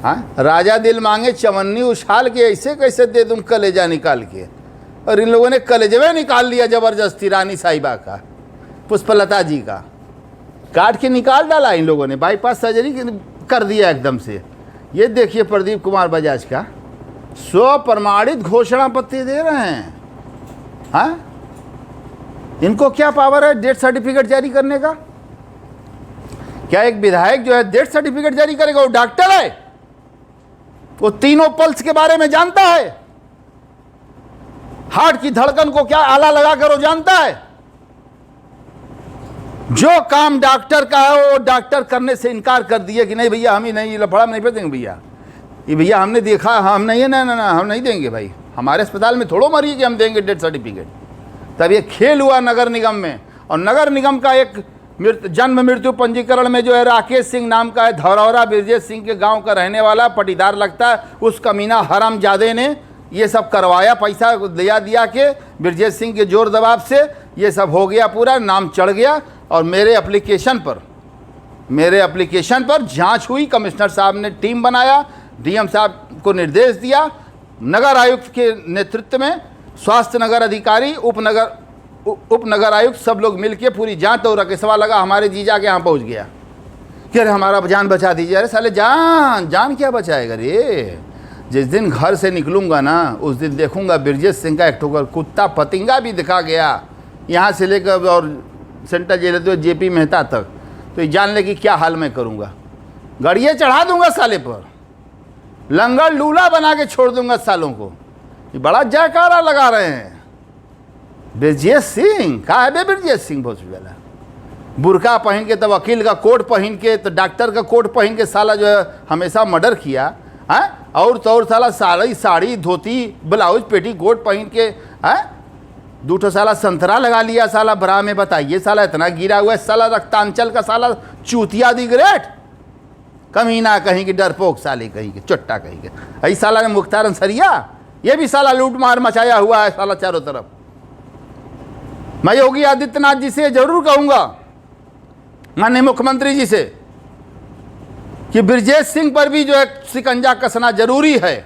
हाँ, राजा दिल मांगे चवन्नी उछाल के, ऐसे कैसे दे दूं कलेजा निकाल के। और इन लोगों ने कलेजवे निकाल लिया जबरदस्ती, रानी साहिबा का, पुष्पलता जी का काट के निकाल डाला इन लोगों ने, बाईपास सर्जरी कर दिया एकदम से। ये देखिए प्रदीप कुमार बजाज का स्वप्रमाणित घोषणा पत्र दे रहे हैं। हाँ, इनको क्या पावर है डेथ सर्टिफिकेट जारी करने का? क्या एक विधायक जो है डेथ सर्टिफिकेट जारी करेगा? वो डॉक्टर है, वो तीनों पल्स के बारे में जानता है, हार्ट की धड़कन को क्या आला लगाकर वो जानता है। जो काम डॉक्टर का है वो डॉक्टर करने से इनकार कर दिए कि नहीं भैया हम ही नहीं, लफड़ा में नहीं फेंकेंगे भैया, ये भैया हमने देखा, हम नहीं है, ना हम नहीं देंगे भाई, हमारे अस्पताल में थोड़ो मरी कि हम देंगे डेथ सर्टिफिकेट। तब ये खेल हुआ नगर निगम में। और नगर निगम का एक जन्म मृत्यु पंजीकरण में जो है राकेश सिंह नाम का है, धौरौरा ब्रजेश सिंह के गांव का रहने वाला, पटीदार लगता है, उस कमीना हरामजादे ने ये सब करवाया, पैसा दिया के ब्रजेश सिंह के जोर दबाव से ये सब हो गया, पूरा नाम चढ़ गया। और मेरे एप्लीकेशन पर जांच हुई, कमिश्नर साहब ने टीम बनाया, DM साहब को निर्देश दिया, नगर आयुक्त के नेतृत्व में स्वास्थ्य नगर अधिकारी, उपनगर आयुक्त सब लोग मिलके पूरी जांच। और रकेशवा लगा हमारे जीजा के यहाँ पहुँच गया कि अरे हमारा जान बचा दीजिए। अरे साले जान क्या बचाएगा रे? जिस दिन घर से निकलूंगा ना उस दिन देखूंगा ब्रजेश सिंह का एक ठोकर कुत्ता पतिंगा भी दिखा गया, यहाँ से लेकर और सेंट्रल जेल JP मेहता तक, तो ये जान ले कि क्या हाल मैं करूँगा। गड़िए चढ़ा दूंगा साले पर, लंगर लूला बना के छोड़ दूंगा सालों को। ये बड़ा जयकारा लगा रहे हैं। ब्रजेश सिंह कहा है? ब्रजेश सिंह भोसड़ीवाला बुरका पहन के, तो वकील का कोट पहन के, तो डॉक्टर का कोट पहन के साला जो है हमेशा मर्डर किया है। और तो और साला साड़ी धोती ब्लाउज पेटी कोट पहन के है, दूठो साला संतरा लगा लिया साला ब्रा में। बताइए साला इतना गिरा हुआ है साला, रक्तांचल का साला चूतिया दी ग्रेट, कमीना कहीं के, डरपोक साले कहीं के, चुट्टा कहीं के। ऐ साला ने मुख्तार अंसरिया, ये भी साला लूट मार मचाया हुआ है साला चारों तरफ। मैं योगी आदित्यनाथ जी से जरूर कहूंगा, माननीय मुख्यमंत्री जी से, कि ब्रजेश सिंह पर भी जो है शिकंजा कसना जरूरी है,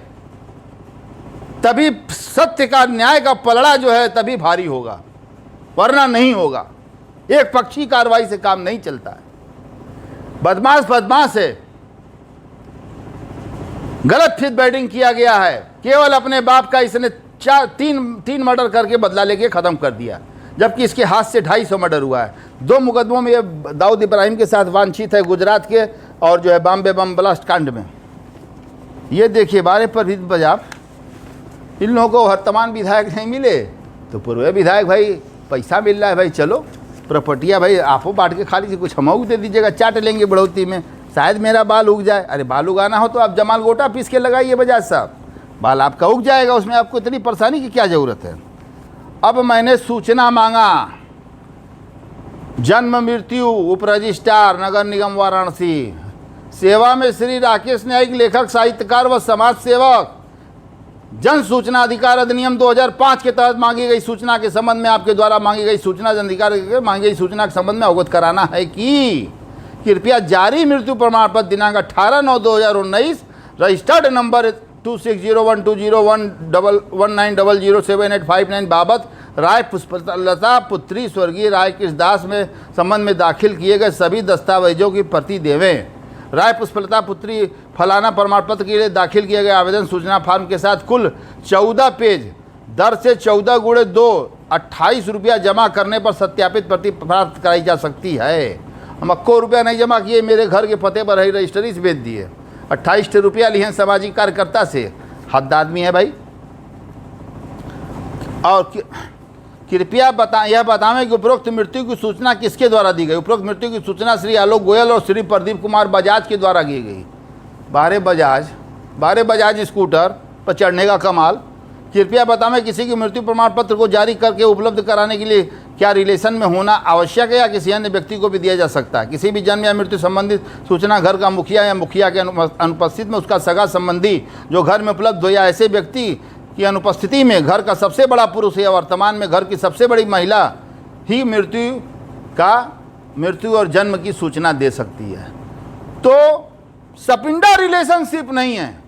तभी सत्य का, न्याय का पलड़ा जो है तभी भारी होगा, वरना नहीं होगा। एक पक्षी कार्रवाई से काम नहीं चलता है। बदमाश है, गलत फिट बैटिंग किया गया है। केवल अपने बाप का इसने तीन मर्डर करके बदला लेके खत्म कर दिया, जबकि इसके हाथ से 250 मर्डर हुआ है। 2 मुकदमों में ये दाऊद इब्राहिम के साथ वांछित है, गुजरात के, और जो है बॉम्बे बम ब्लास्ट कांड में। ये देखिए, बारे पर भी बजाब, इन लोगों को वर्तमान विधायक नहीं मिले तो पूर्व विधायक भाई पैसा मिल रहा है भाई, चलो प्रॉपर्टियाँ भाई आपो बांट के, खाली से कुछ हमको दे दीजिएगा, चाट लेंगे बढ़ोतरी में, शायद मेरा बाल उग जाए। अरे बाल उगाना हो तो आप जमाल गोटा पीस के लगाइए बजाज साहब, बाल आपका उग जाएगा, उसमें आपको इतनी परेशानी की क्या ज़रूरत है। अब मैंने सूचना मांगा, जन्म मृत्यु उप रजिस्ट्रार नगर निगम वाराणसी, सेवा में श्री राकेश न्यायिक, लेखक साहित्यकार व समाज सेवक। जन सूचना अधिकार अधिनियम 2005 के तहत मांगी गई सूचना के संबंध में आपके द्वारा मांगी गई सूचना जन अधिकार मांगी गई सूचना के संबंध में अवगत कराना है कि कृपया जारी मृत्यु प्रमाण पत्र दिनांक 18/9/2019 रजिस्टर्ड नंबर 26012011900785 बाबत राय पुष्पलता पुत्री स्वर्गीय राय कृष्ण दास में संबंध में दाखिल किए गए सभी दस्तावेजों की प्रति देवें। राय पुष्पलता पुत्री फलाना प्रमाण पत्र के लिए दाखिल किए गए आवेदन सूचना फॉर्म के साथ कुल 14 पेज, दर से 14 × 2 28 रुपया जमा करने पर सत्यापित प्रति प्राप्त कराई जा सकती है। हम 1 रुपया नहीं जमा किए, मेरे घर के पते पर ही रजिस्ट्री से भेज दिए। 28 रुपया लिए हैं सामाजिक कार्यकर्ता से, हद आदमी है भाई। और कृपया यह बताएं कि उपरोक्त मृत्यु की सूचना किसके द्वारा दी गई। उपरोक्त मृत्यु की सूचना श्री आलोक गोयल और श्री प्रदीप कुमार बजाज के द्वारा की गई। बारे बजाज स्कूटर पर चढ़ने का कमाल। कृपया बताएं किसी की मृत्यु प्रमाण पत्र को जारी करके उपलब्ध कराने के लिए क्या रिलेशन में होना आवश्यक है या किसी अन्य व्यक्ति को भी दिया जा सकता है। किसी भी जन्म या मृत्यु संबंधित सूचना घर का मुखिया या मुखिया के अनुपस्थित में उसका सगा संबंधी जो घर में उपलब्ध हो या ऐसे व्यक्ति की अनुपस्थिति में घर का सबसे बड़ा पुरुष या वर्तमान में घर की सबसे बड़ी महिला ही मृत्यु और जन्म की सूचना दे सकती है। तो सपिंडा रिलेशनशिप नहीं है,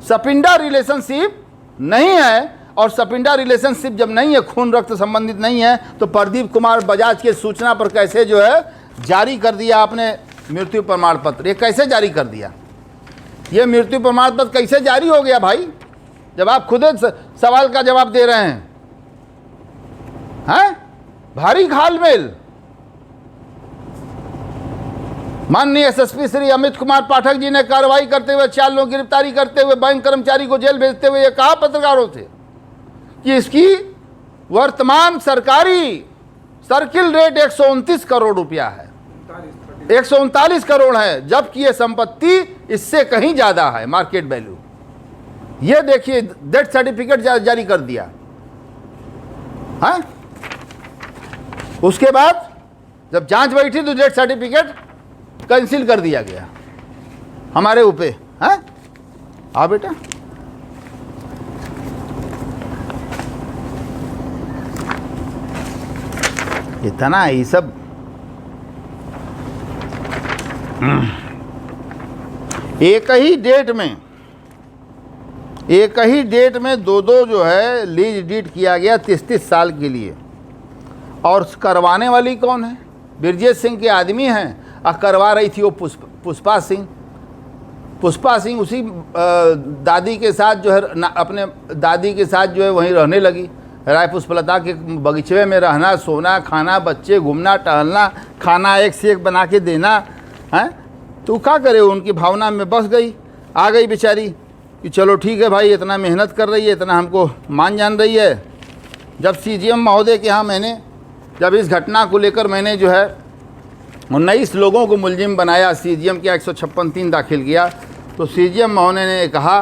सपिंडा रिलेशनशिप नहीं है। और सपिंडा रिलेशनशिप जब नहीं है, खून रक्त संबंधित नहीं है, तो प्रदीप कुमार बजाज के सूचना पर कैसे जो है जारी कर दिया आपने मृत्यु प्रमाण पत्र। ये कैसे जारी कर दिया, ये मृत्यु प्रमाण पत्र कैसे जारी हो गया भाई, जब आप खुद सवाल का जवाब दे रहे हैं। भारी घालमेल। माननीय एसएसपी श्री अमित कुमार पाठक जी ने कार्रवाई करते हुए 4 लोगों की गिरफ्तारी करते हुए बैंक कर्मचारी को जेल भेजते हुए ये कहा पत्रकारों से कि इसकी वर्तमान सरकारी सर्किल रेट 129 करोड़ रुपया है, 139 करोड़ है, जबकि ये संपत्ति इससे कहीं ज़्यादा है मार्केट वैल्यू। ये देखिए डेथ सर्टिफिकेट जारी कर दिया है। उसके बाद जब जांच बैठी तो डेथ सर्टिफिकेट कैंसिल कर दिया गया हमारे ऊपर है। हाँ बेटा, इतना ये सब एक ही डेट में दो जो है लीज डीड किया गया 33 साल के लिए। और करवाने वाली कौन है? ब्रजेश सिंह के आदमी हैं, और करवा रही थी वो पुष्पा सिंह उसी दादी के साथ जो है अपने दादी के साथ जो है वहीं रहने लगी। राय पुष्पलता के बगीचे में रहना, सोना, खाना, बच्चे, घूमना टहलना, खाना एक से एक बना के देना है। तो क्या करे, उनकी भावना में बस गई, आ गई बेचारी कि चलो ठीक है भाई, इतना मेहनत कर रही है, इतना हमको मान जान रही है। जब सीजीएम महोदय के यहाँ जब इस घटना को लेकर मैंने जो है 19 लोगों को मुलजिम बनाया, सीजीएम के 156(3) दाखिल किया, तो सीजीएम महोदय ने कहा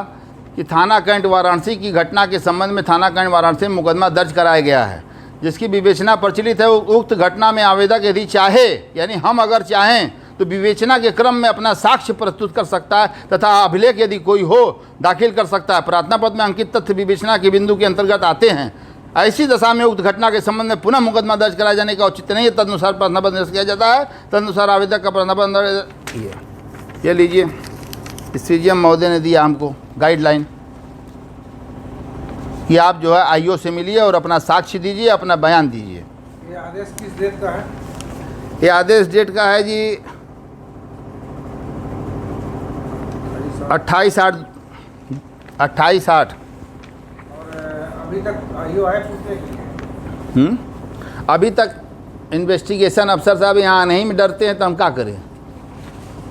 कि थाना कैंट वाराणसी की घटना के संबंध में थाना कैंट वाराणसी में मुकदमा दर्ज कराया गया है, जिसकी विवेचना प्रचलित है। उक्त घटना में आवेदक यदि चाहे, यानी हम अगर चाहें तो विवेचना के क्रम में अपना साक्ष्य प्रस्तुत कर सकता है तथा अभिलेख यदि कोई हो दाखिल कर सकता है। प्रार्थना पत्र में अंकित तथ्य विवेचना के बिंदु के अंतर्गत आते हैं। ऐसी दशा में उक्त घटना के संबंध में पुनः मुकदमा दर्ज कराए जाने का औचित्य नहीं है। तदनुसार प्रश्नपत्र निरस्त किया जाता है। तदनुसार आवेदक का प्रश्नपत्र ये लीजिए, सीजीएम महोदय ने दिया हमको गाइडलाइन कि आप जो है आईओ से मिलिए और अपना साक्ष्य दीजिए, अपना बयान दीजिए।
ये आदेश किस डेट का है?
ये आदेश डेट का है जी 28/8।
और अभी तक आईओ आए पूछने के लिए?
अभी तक इन्वेस्टिगेशन अफसर साहब यहाँ आने ही में डरते हैं, तो हम क्या करें?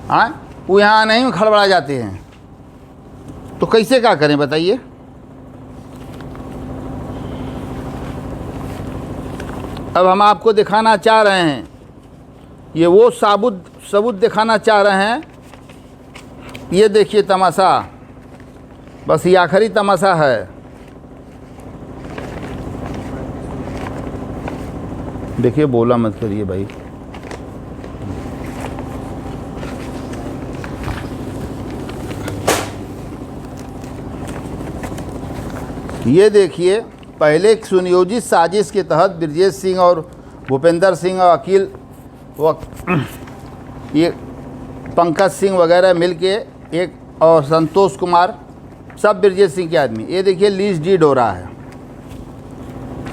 हाँ, वो यहाँ आने ही में खड़बड़ा जाते हैं, तो कैसे क्या करें बताइए? अब हम आपको दिखाना चाह रहे हैं, ये वो सबूत दिखाना चाह रहे हैं। ये देखिए तमाशा, बस ये आखिरी तमाशा है। देखिए, बोला मत करिए भाई। ये देखिए, पहले एक सुनियोजित साजिश के तहत ब्रजेश सिंह और भूपेंद्र सिंह और अकील ये पंकज सिंह वगैरह मिलके एक, और संतोष कुमार, सब ब्रजेश सिंह के आदमी। ये देखिए लीज डीड हो रहा है।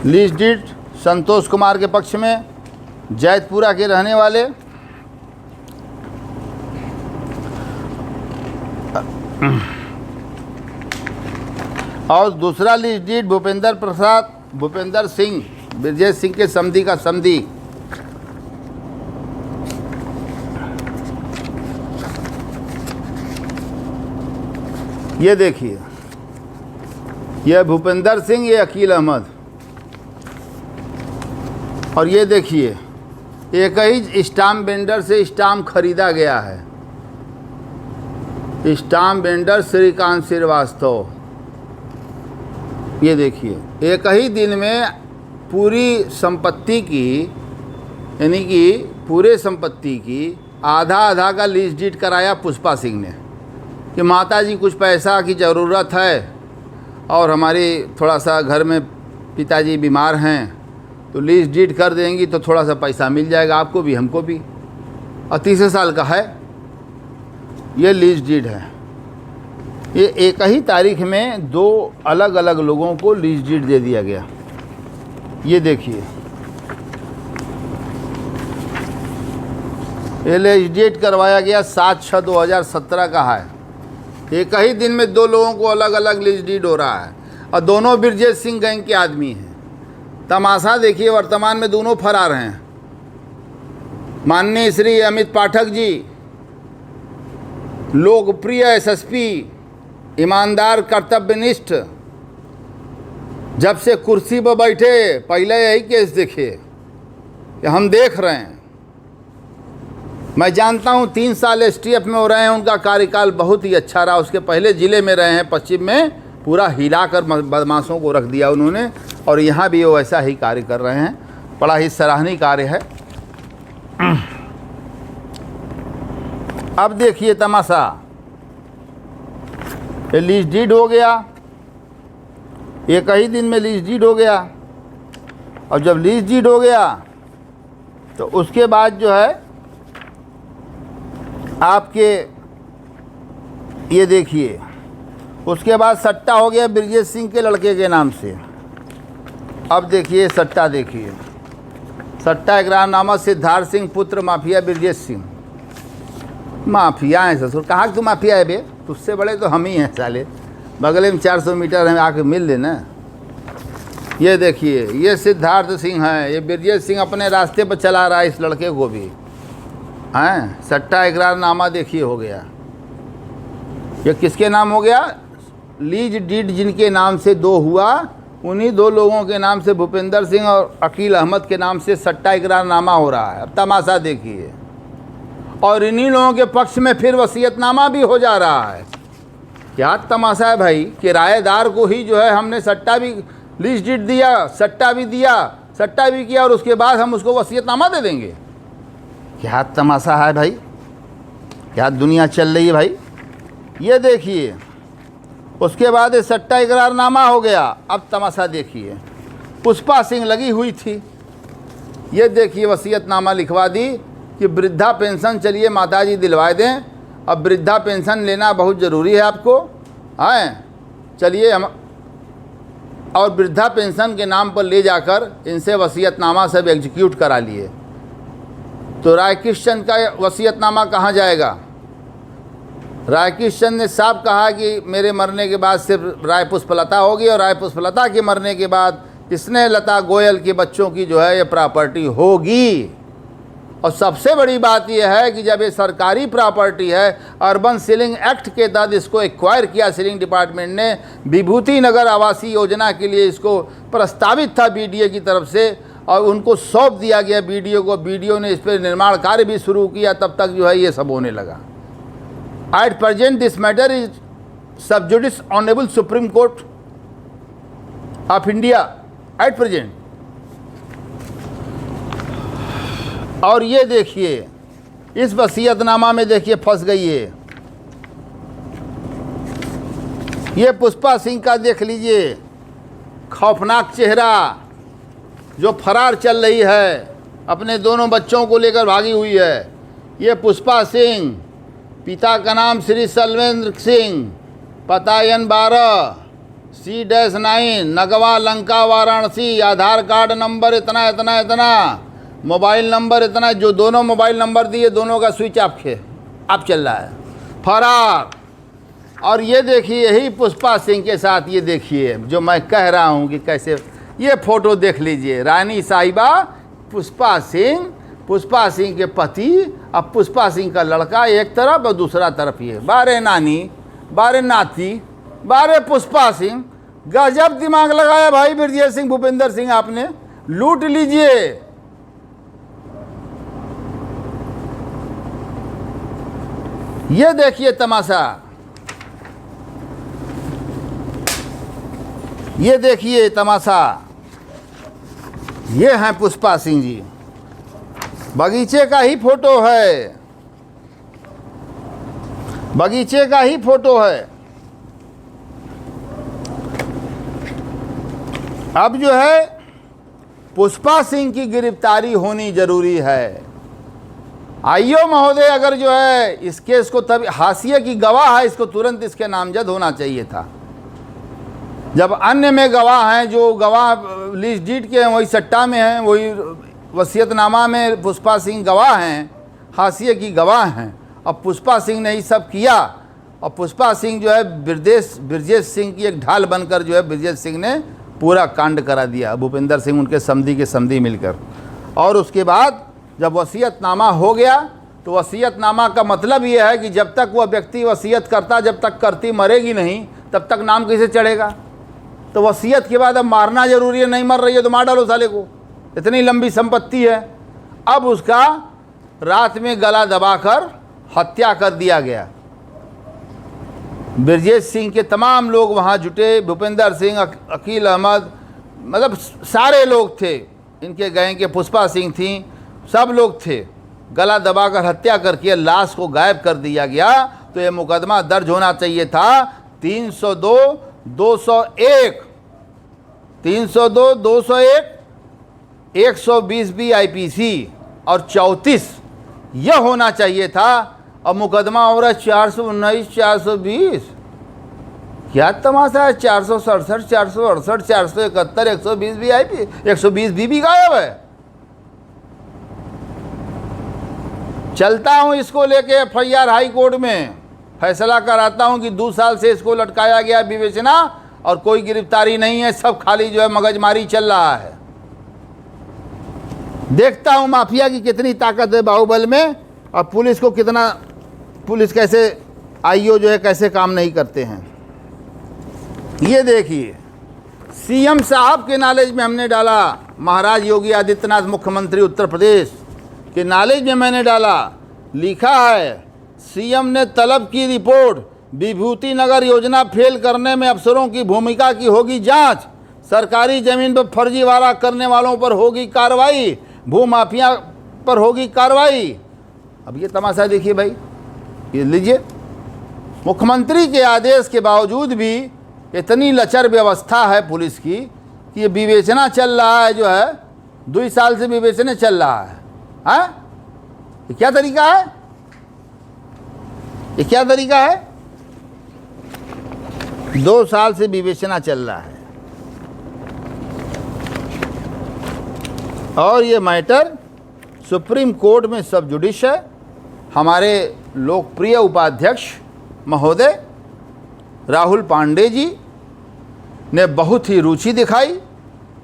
लीज डीड संतोष कुमार के पक्ष में, जैतपुरा के रहने वाले, और दूसरा लीज डीड भूपेंद्र सिंह, ब्रजेश सिंह के समधी का समधी। ये देखिए, ये भूपेंद्र सिंह, ये अकील अहमद, और ये देखिए एक ही स्टाम्प वेंडर से स्टाम्प खरीदा गया है। Stamp vendor Shrikant Srivastava. ये देखिए, एक ही दिन में पूरी संपत्ति की, यानी कि पूरे संपत्ति की आधा का लीज डीड कराया पुष्पा सिंह ने कि माता जी कुछ पैसा की ज़रूरत है और हमारी थोड़ा सा घर में पिताजी बीमार हैं, तो लीज डीड कर देंगी तो थोड़ा सा पैसा मिल जाएगा, आपको भी हमको भी। और 30 साल का है ये लीज डीड है। ये एक ही तारीख में 2 अलग अलग लोगों को लीज डीड दे दिया गया। ये देखिए, ये लीज डीड करवाया गया 7/6/2017 का है। एक ही दिन में 2 लोगों को अलग अलग लीज डीड हो रहा है, और दोनों ब्रजेश सिंह गैंग के आदमी हैं। तमाशा देखिए, वर्तमान में दोनों फरार हैं। माननीय श्री अमित पाठक जी, लोकप्रिय एसएसपी, ईमानदार, कर्तव्यनिष्ठ, जब से कुर्सी पर बैठे पहले यही केस देखे कि हम देख रहे हैं। मैं जानता हूं 3 साल एसटीएफ में हो रहे हैं, उनका कार्यकाल बहुत ही अच्छा रहा। उसके पहले ज़िले में रहे हैं, पश्चिम में, पूरा हिलाकर बदमाशों को रख दिया उन्होंने, और यहाँ भी वो वैसा ही कार्य कर रहे हैं। बड़ा ही सराहनीय कार्य है। अब देखिए तमाशा, ये लीज डीड हो गया, एक ही दिन में लीज डीड हो गया। और जब लीज डीड हो गया तो उसके बाद जो है आपके, ये देखिए, उसके बाद सट्टा हो गया ब्रजेश सिंह के लड़के के नाम से। अब देखिए सट्टा, देखिए सट्टा इकरारनामा सिद्धार्थ सिंह पुत्र माफिया ब्रजेश सिंह। माफिया है ससुर, कहाँ तू माफिया है बे? तुझसे बड़े तो हम ही हैं साले, बगल में 400 मीटर हमें आके मिल लेना। ये देखिए, ये सिद्धार्थ सिंह है, ये ब्रजेश सिंह अपने रास्ते पर चला रहा है इस लड़के को भी हैं। सट्टा इकरारनामा देखिए हो गया। ये किसके नाम हो गया? लीज डीड जिनके नाम से 2 हुआ, उन्हीं 2 लोगों के नाम से, भूपेंद्र सिंह और अकील अहमद के नाम से सट्टा इकरारनामा हो रहा है। अब तमाशा देखिए, और इन्हीं लोगों के पक्ष में फिर वसीयतनामा भी हो जा रहा है। क्या तमाशा है भाई? किराएदार को ही जो है हमने सट्टा भी, लीज डीड दिया, सट्टा भी दिया, सट्टा भी किया, और उसके बाद हम उसको वसीयतनामा दे देंगे। क्या तमाशा है भाई? क्या दुनिया चल रही है भाई? ये देखिए, उसके बाद ये सट्टा इकरारनामा हो गया। अब तमाशा देखिए, पुष्पा सिंह लगी हुई थी। ये देखिए वसीयतनामा लिखवा दी कि वृद्धा पेंशन चलिए माताजी दिलवा दें। अब वृद्धा पेंशन लेना बहुत ज़रूरी है आपको, हैं, चलिए हम, और वृद्धा पेंशन के नाम पर ले जाकर इनसे वसीयतनामा सब एग्जीक्यूट करा लिए। तो रायकृष्ण का वसीयतनामा कहाँ जाएगा? रायकृष्ण ने साफ कहा कि मेरे मरने के बाद सिर्फ राय पुष्पलता होगी और राय पुष्पलता के मरने के बाद स्नेहलता गोयल के बच्चों की जो है ये प्रॉपर्टी होगी। और सबसे बड़ी बात यह है कि जब ये सरकारी प्रॉपर्टी है, अर्बन सीलिंग एक्ट के तहत इसको एक्वायर किया सीलिंग डिपार्टमेंट ने, विभूति नगर आवासीय योजना के लिए इसको प्रस्तावित था बीडीए की तरफ से और उनको सौंप दिया गया बीडीओ को। बीडीओ ने इस पर निर्माण कार्य भी शुरू किया, तब तक जो है ये सब होने लगा। At present this matter is sub judice honourable supreme court of India at present. और ये देखिए इस वसीयतनामा में देखिए फंस गई है ये पुष्पा सिंह का। देख लीजिए खौफनाक चेहरा, जो फरार चल रही है, अपने दोनों बच्चों को लेकर भागी हुई है। ये पुष्पा सिंह, पिता का नाम श्री सलवेंद्र सिंह, पता N12 C-9 नगवा लंका वाराणसी, आधार कार्ड नंबर इतना इतना इतना, मोबाइल नंबर इतना। जो दोनों मोबाइल नंबर दिए दोनों का स्विच ऑफ चल रहा है, फरार। और ये देखिए यही पुष्पा सिंह के साथ, ये देखिए जो मैं कह रहा हूँ कि कैसे, ये फोटो देख लीजिए, रानी साहिबा, पुष्पा सिंह के पति, अब पुष्पा सिंह का लड़का एक तरफ और दूसरा तरफ ये, बारे नानी बारे नाती बारे पुष्पा सिंह। गजब दिमाग लगाया भाई ब्रजेश सिंह भूपेंद्र सिंह, आपने लूट लीजिए। ये देखिए तमाशा, ये देखिए तमाशा। ये हैं पुष्पा सिंह जी, बगीचे का ही फोटो है, बगीचे का ही फोटो है। अब जो है पुष्पा सिंह की गिरफ्तारी होनी जरूरी है। आईओ महोदय अगर जो है इस केस को, तब हाशिए की गवाह है, इसको तुरंत इसके नामजद होना चाहिए था। जब अन्य में गवाह हैं, जो गवाह लिस्ट डीड के हैं वही सट्टा में हैं, वही वसीयतनामा में पुष्पा सिंह गवाह हैं, हाशिए की गवाह हैं। अब पुष्पा सिंह ने ये सब किया और पुष्पा सिंह जो है ब्रजेश सिंह की एक ढाल बनकर जो है ब्रजेश सिंह ने पूरा कांड करा दिया, भूपेंद्र सिंह उनके समधी के समधी मिलकर। और उसके बाद जब वसीयतनामा हो गया तो वसीयतनामा का मतलब ये है कि जब तक वह व्यक्ति वसीयत करता, जब तक करती मरेगी नहीं, तब तक नाम कैसे चढ़ेगा। तो वसीयत के बाद अब मारना जरूरी है, नहीं मर रही है तो मार डालो साले को, इतनी लंबी संपत्ति है। अब उसका रात में गला दबाकर हत्या कर दिया गया। ब्रजेश सिंह के तमाम लोग वहाँ जुटे, भूपेंद्र सिंह, अकील अहमद, मतलब सारे लोग थे इनके गैंग के, पुष्पा सिंह थी, सब लोग थे। गला दबाकर हत्या करके लाश को गायब कर दिया गया। तो ये मुकदमा दर्ज होना चाहिए था 302, 201, 302, 201, 120 BIPC और 34 यह होना चाहिए था। अब मुकदमा हो रहा है 419, 420। क्या तमाशा है, 467, 468, 471, 120 BIP, 120 BB गायब है। चलता हूँ इसको लेके FIR हाई कोर्ट में, फैसला कराता हूँ कि 2 साल से इसको लटकाया गया विवेचना और कोई गिरफ्तारी नहीं है, सब खाली जो है मगजमारी चल रहा है। देखता हूँ माफिया की कितनी ताकत है बाहुबल में और पुलिस को कितना, पुलिस कैसे, आईओ जो है कैसे काम नहीं करते हैं। ये देखिए सीएम साहब के नॉलेज में हमने डाला, महाराज योगी आदित्यनाथ मुख्यमंत्री उत्तर प्रदेश के नॉलेज में मैंने डाला, लिखा है सीएम ने तलब की रिपोर्ट, विभूति नगर योजना फेल करने में अफसरों की भूमिका की होगी जांच, सरकारी जमीन पर फर्जीवाड़ा करने वालों पर होगी कार्रवाई, भूमाफिया पर होगी कार्रवाई। अब ये तमाशा देखिए भाई, ये लीजिए, मुख्यमंत्री के आदेश के बावजूद भी इतनी लचर व्यवस्था है पुलिस की कि ये विवेचना चल रहा है, जो है 2 साल से विवेचना चल रहा है। हाँ, ये क्या तरीका है? ये क्या तरीका है? 2 साल से विवेचना चल रहा है और ये मैटर सुप्रीम कोर्ट में सब जुडिश है। हमारे लोकप्रिय उपाध्यक्ष महोदय राहुल पांडे जी ने बहुत ही रुचि दिखाई।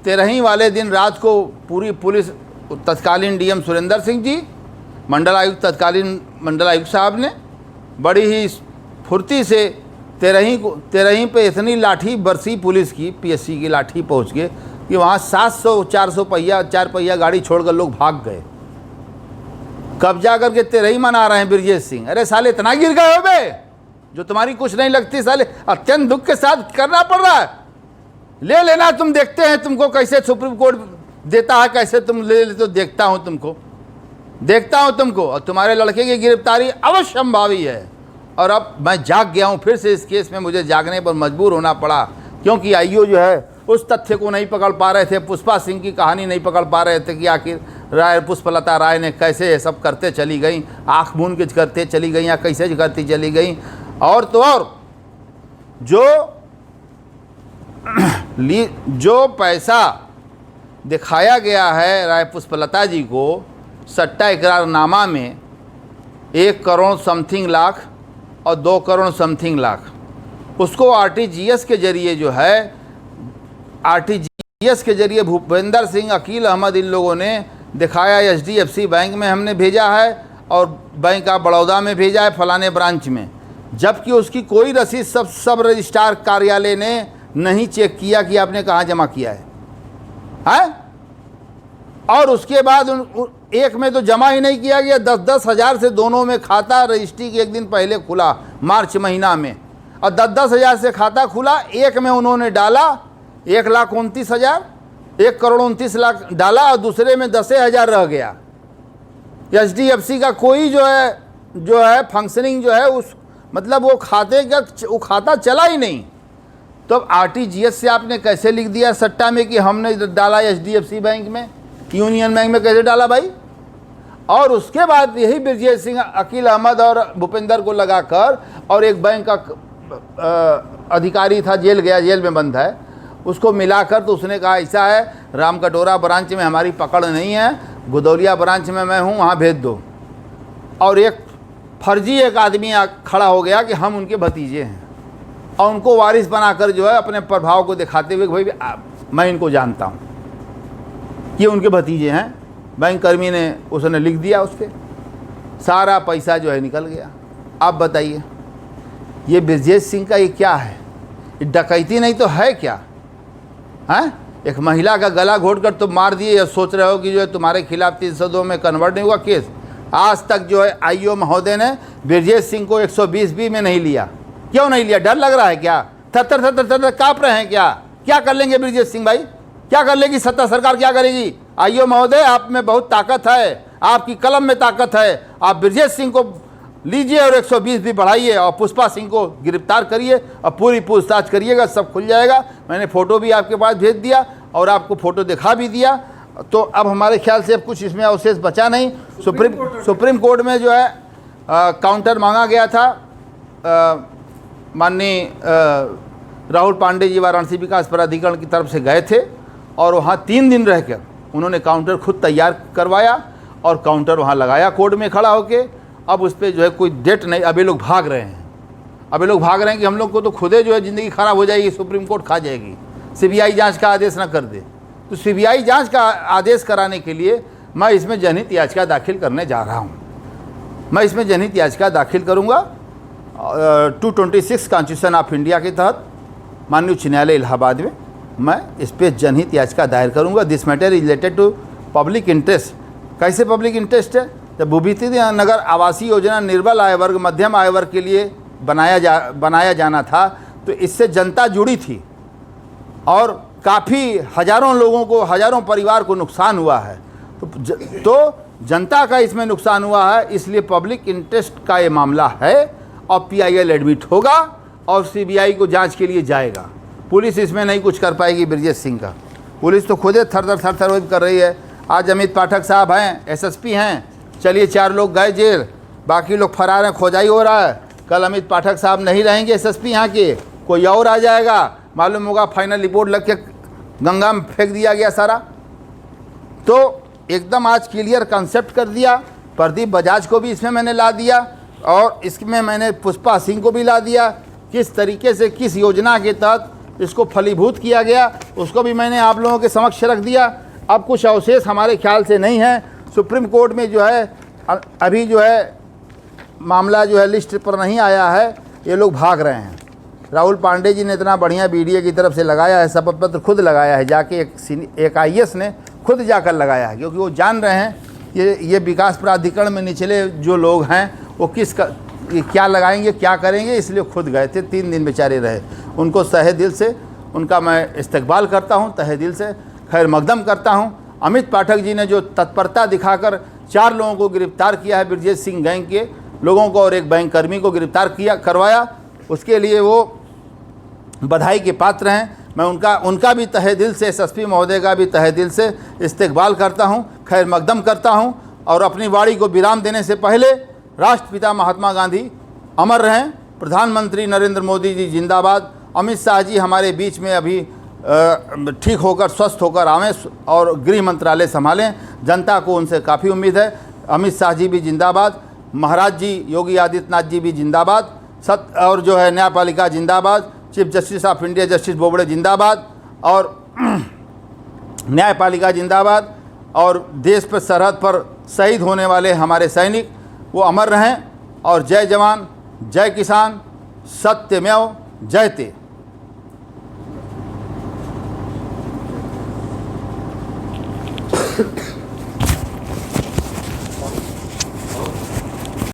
13 वाले दिन रात को पूरी पुलिस, तत्कालीन डीएम सुरेंद्र सिंह जी, मंडल आयुक्त, तत्कालीन मंडल आयुक्त साहब ने बड़ी ही फुर्ती से 13 पे इतनी लाठी बरसी पुलिस की, पीएससी की लाठी पहुंच गए कि वहाँ 700-400 पहिया, 4 पहिया गाड़ी छोड़कर लोग भाग गए। कब्जा करके 13 मना रहे हैं ब्रजेश सिंह। अरे साले इतना गिर गए हो बे, जो तुम्हारी कुछ नहीं लगती साले, अत्यंत दुख के साथ करना पड़ रहा है। ले लेना, तुम देखते हैं तुमको कैसे सुप्रीम कोर्ट देता है, कैसे तुम ले लेते हो, देखता हूँ तुमको। और तुम्हारे लड़के की गिरफ्तारी अवश्य संभावी है। और अब मैं जाग गया हूँ फिर से इस केस में, मुझे जागने पर मजबूर होना पड़ा, क्योंकि आईओ जो है उस तथ्य को नहीं पकड़ पा रहे थे, पुष्पा सिंह की कहानी नहीं पकड़ पा रहे थे कि आखिर पुष्पलता राय ने कैसे ये सब करते चली गई, आँख मूंद के करते चली गई या कैसे करती चली गई। और तो और जो पैसा दिखाया गया है राय पुष्पलता जी को सट्टा इकरारनामा में, 1 करोड़ समथिंग लाख और 2 करोड़ समथिंग लाख, उसको आरटीजीएस के जरिए जो है, आरटीजीएस के जरिए भूपेंद्र सिंह, अकील अहमद, इन लोगों ने दिखाया। एचडीएफसी बैंक में हमने भेजा है और बैंक ऑफ बड़ौदा में भेजा है, फलाने ब्रांच में, जबकि उसकी कोई रसीद सब रजिस्ट्रार कार्यालय ने नहीं चेक किया कि आपने कहाँ जमा किया है। और उसके बाद एक में तो जमा ही नहीं किया गया, 10-10 हज़ार से दोनों में खाता रजिस्ट्री के 1 दिन पहले खुला, मार्च महीना में, और 10-10 हज़ार से खाता खुला। एक में उन्होंने डाला 1,29,000, 1 करोड़ 29 लाख डाला, और दूसरे में 10 हज़ार रह गया। एचडीएफसी का कोई जो है फंक्शनिंग जो है, उस मतलब वो खाता चला ही नहीं। तो अब आरटीजीएस से आपने कैसे लिख दिया सट्टा में कि हमने डाला एचडीएफसी बैंक में, यूनियन बैंक में कैसे डाला भाई? और उसके बाद यही ब्रजेश सिंह, अकील अहमद और भूपेंद्र को लगाकर, और एक बैंक का अधिकारी था, जेल गया, जेल में बंद है, उसको मिलाकर, तो उसने कहा ऐसा है, रामकटोरा ब्रांच में हमारी पकड़ नहीं है, गुदौलिया ब्रांच में मैं हूँ, वहाँ भेज दो। और एक फर्जी एक आदमी खड़ा हो गया कि हम उनके भतीजे हैं, और उनको वारिस बनाकर जो है अपने प्रभाव को दिखाते हुए भाई मैं इनको जानता हूँ, ये उनके भतीजे हैं। बैंक कर्मी ने उसने लिख दिया, उस पर सारा पैसा जो है निकल गया। आप बताइए ये ब्रजेश सिंह का ये क्या है? ये डकैती नहीं तो है क्या? हैं, एक महिला का गला घोट कर तुम मार दिए, या सोच रहे हो कि जो है तुम्हारे खिलाफ 302 में कन्वर्ट नहीं हुआ केस। आज तक जो है आईओ महोदय ने ब्रजेश सिंह को 120B में नहीं लिया। क्यों नहीं लिया? डर लग रहा है क्या? थर काँप रहे हैं क्या? क्या कर लेंगे ब्रजेश सिंह भाई? क्या कर लेगी सत्ता सरकार? क्या करेगी? आईओ महोदय, आप में बहुत ताकत है, आपकी कलम में ताकत है। आप ब्रजेश सिंह को लीजिए और 120 भी बढ़ाइए, और पुष्पा सिंह को गिरफ्तार करिए और पूरी पूछताछ करिएगा, सब खुल जाएगा। मैंने फ़ोटो भी आपके पास भेज दिया और आपको फ़ोटो दिखा भी दिया। तो अब हमारे ख्याल से अब कुछ इसमें अवशेष बचा नहीं। सुप्रीम कोर्ट में जो है काउंटर मांगा गया था, माननीय राहुल पांडे जी वाराणसी विकास प्राधिकरण की तरफ से गए थे, और वहाँ 3 दिन रहकर उन्होंने काउंटर खुद तैयार करवाया और काउंटर वहाँ लगाया कोर्ट में खड़ा होके। अब उस पर जो है कोई डेट नहीं, अभी लोग भाग रहे हैं, कि हम लोग को तो खुदे जो है ज़िंदगी ख़राब हो जाएगी, सुप्रीम कोर्ट खा जाएगी, सीबीआई जांच का आदेश ना कर दे। तो सीबीआई जांच का आदेश कराने के लिए मैं इसमें जनहित याचिका दाखिल करने जा रहा हूँ। मैं इसमें जनहित याचिका दाखिल करूँगा 226 कॉन्स्टिट्यूशन ऑफ इंडिया के तहत माननीय उच्च न्यायालय इलाहाबाद में मैं इस पर जनहित याचिका दायर करूँगा। This matter is related to public interest. कैसे पब्लिक इंटरेस्ट है? जब भूभित्ति नगर आवासीय योजना निर्बल आय वर्ग, मध्यम आय वर्ग के लिए बनाया जाना था, तो इससे जनता जुड़ी थी और काफ़ी हज़ारों लोगों को, हज़ारों परिवार को नुकसान हुआ है। तो जनता का इसमें नुकसान हुआ है, इसलिए पब्लिक इंटरेस्ट का ये मामला है और PIL एडमिट होगा और CBI को जांच के लिए जाएगा। पुलिस इसमें नहीं कुछ कर पाएगी ब्रजेश सिंह का। पुलिस तो खुद थर थर कर रही है। आज अमित पाठक साहब हैं, एसएसपी हैं, चलिए 4 लोग गए जेल, बाकी लोग फरार हैं, खोजाई हो रहा है। कल अमित पाठक साहब नहीं रहेंगे एसएसपी यहाँ के, कोई और आ जाएगा, मालूम होगा फाइनल रिपोर्ट लग के गंगा में फेंक दिया गया सारा। तो एकदम आज क्लियर कंसेप्ट कर दिया। प्रदीप बजाज को भी इसमें मैंने ला दिया और इसमें मैंने पुष्पा सिंह को भी ला दिया। किस तरीके से किस योजना के तहत इसको फलीभूत किया गया उसको भी मैंने आप लोगों के समक्ष रख दिया। अब कुछ अवशेष हमारे ख्याल से नहीं है। सुप्रीम कोर्ट में जो है अभी जो है मामला जो है लिस्ट पर नहीं आया है, ये लोग भाग रहे हैं। राहुल पांडे जी ने इतना बढ़िया बीडीए की तरफ से लगाया है, शपथ पत्र खुद लगाया है, जाके एक आईएएस ने खुद जाकर लगाया है, क्योंकि वो जान रहे हैं ये विकास प्राधिकरण में निचले जो लोग हैं वो क्या लगाएंगे क्या करेंगे, इसलिए खुद गए थे। 3 दिन बेचारे रहे। उनको तहे दिल से उनका मैं इस्तकबाल करता हूँ, तहे दिल से खैर मकदम करता हूँ। अमित पाठक जी ने जो तत्परता दिखाकर 4 लोगों को गिरफ्तार किया है, ब्रजेश सिंह गैंग के लोगों को और एक बैंक कर्मी को गिरफ्तार करवाया, उसके लिए वो बधाई के पात्र हैं। मैं उनका भी तहे दिल से, एसएसपी महोदय का भी तहे दिल से इस्तकबाल करता हूं, खैर मकदम करता हूं। और अपनी वाणी को विराम देने से पहले राष्ट्रपिता महात्मा गांधी अमर रहें, प्रधानमंत्री नरेंद्र मोदी जी जिंदाबाद, अमित शाह जी हमारे बीच में अभी ठीक होकर स्वस्थ होकर आवें और गृह मंत्रालय संभालें, जनता को उनसे काफ़ी उम्मीद है। अमित शाह जी भी जिंदाबाद, महाराज जी योगी आदित्यनाथ जी भी जिंदाबाद, और जो है न्यायपालिका जिंदाबाद, chief justice of India justice Bobde जिंदाबाद, और न्यायपालिका जिंदाबाद, और देश पर सरहद पर शहीद होने वाले हमारे सैनिक वो अमर रहें। और जय जवान जय किसान, सत्यमेव जयते।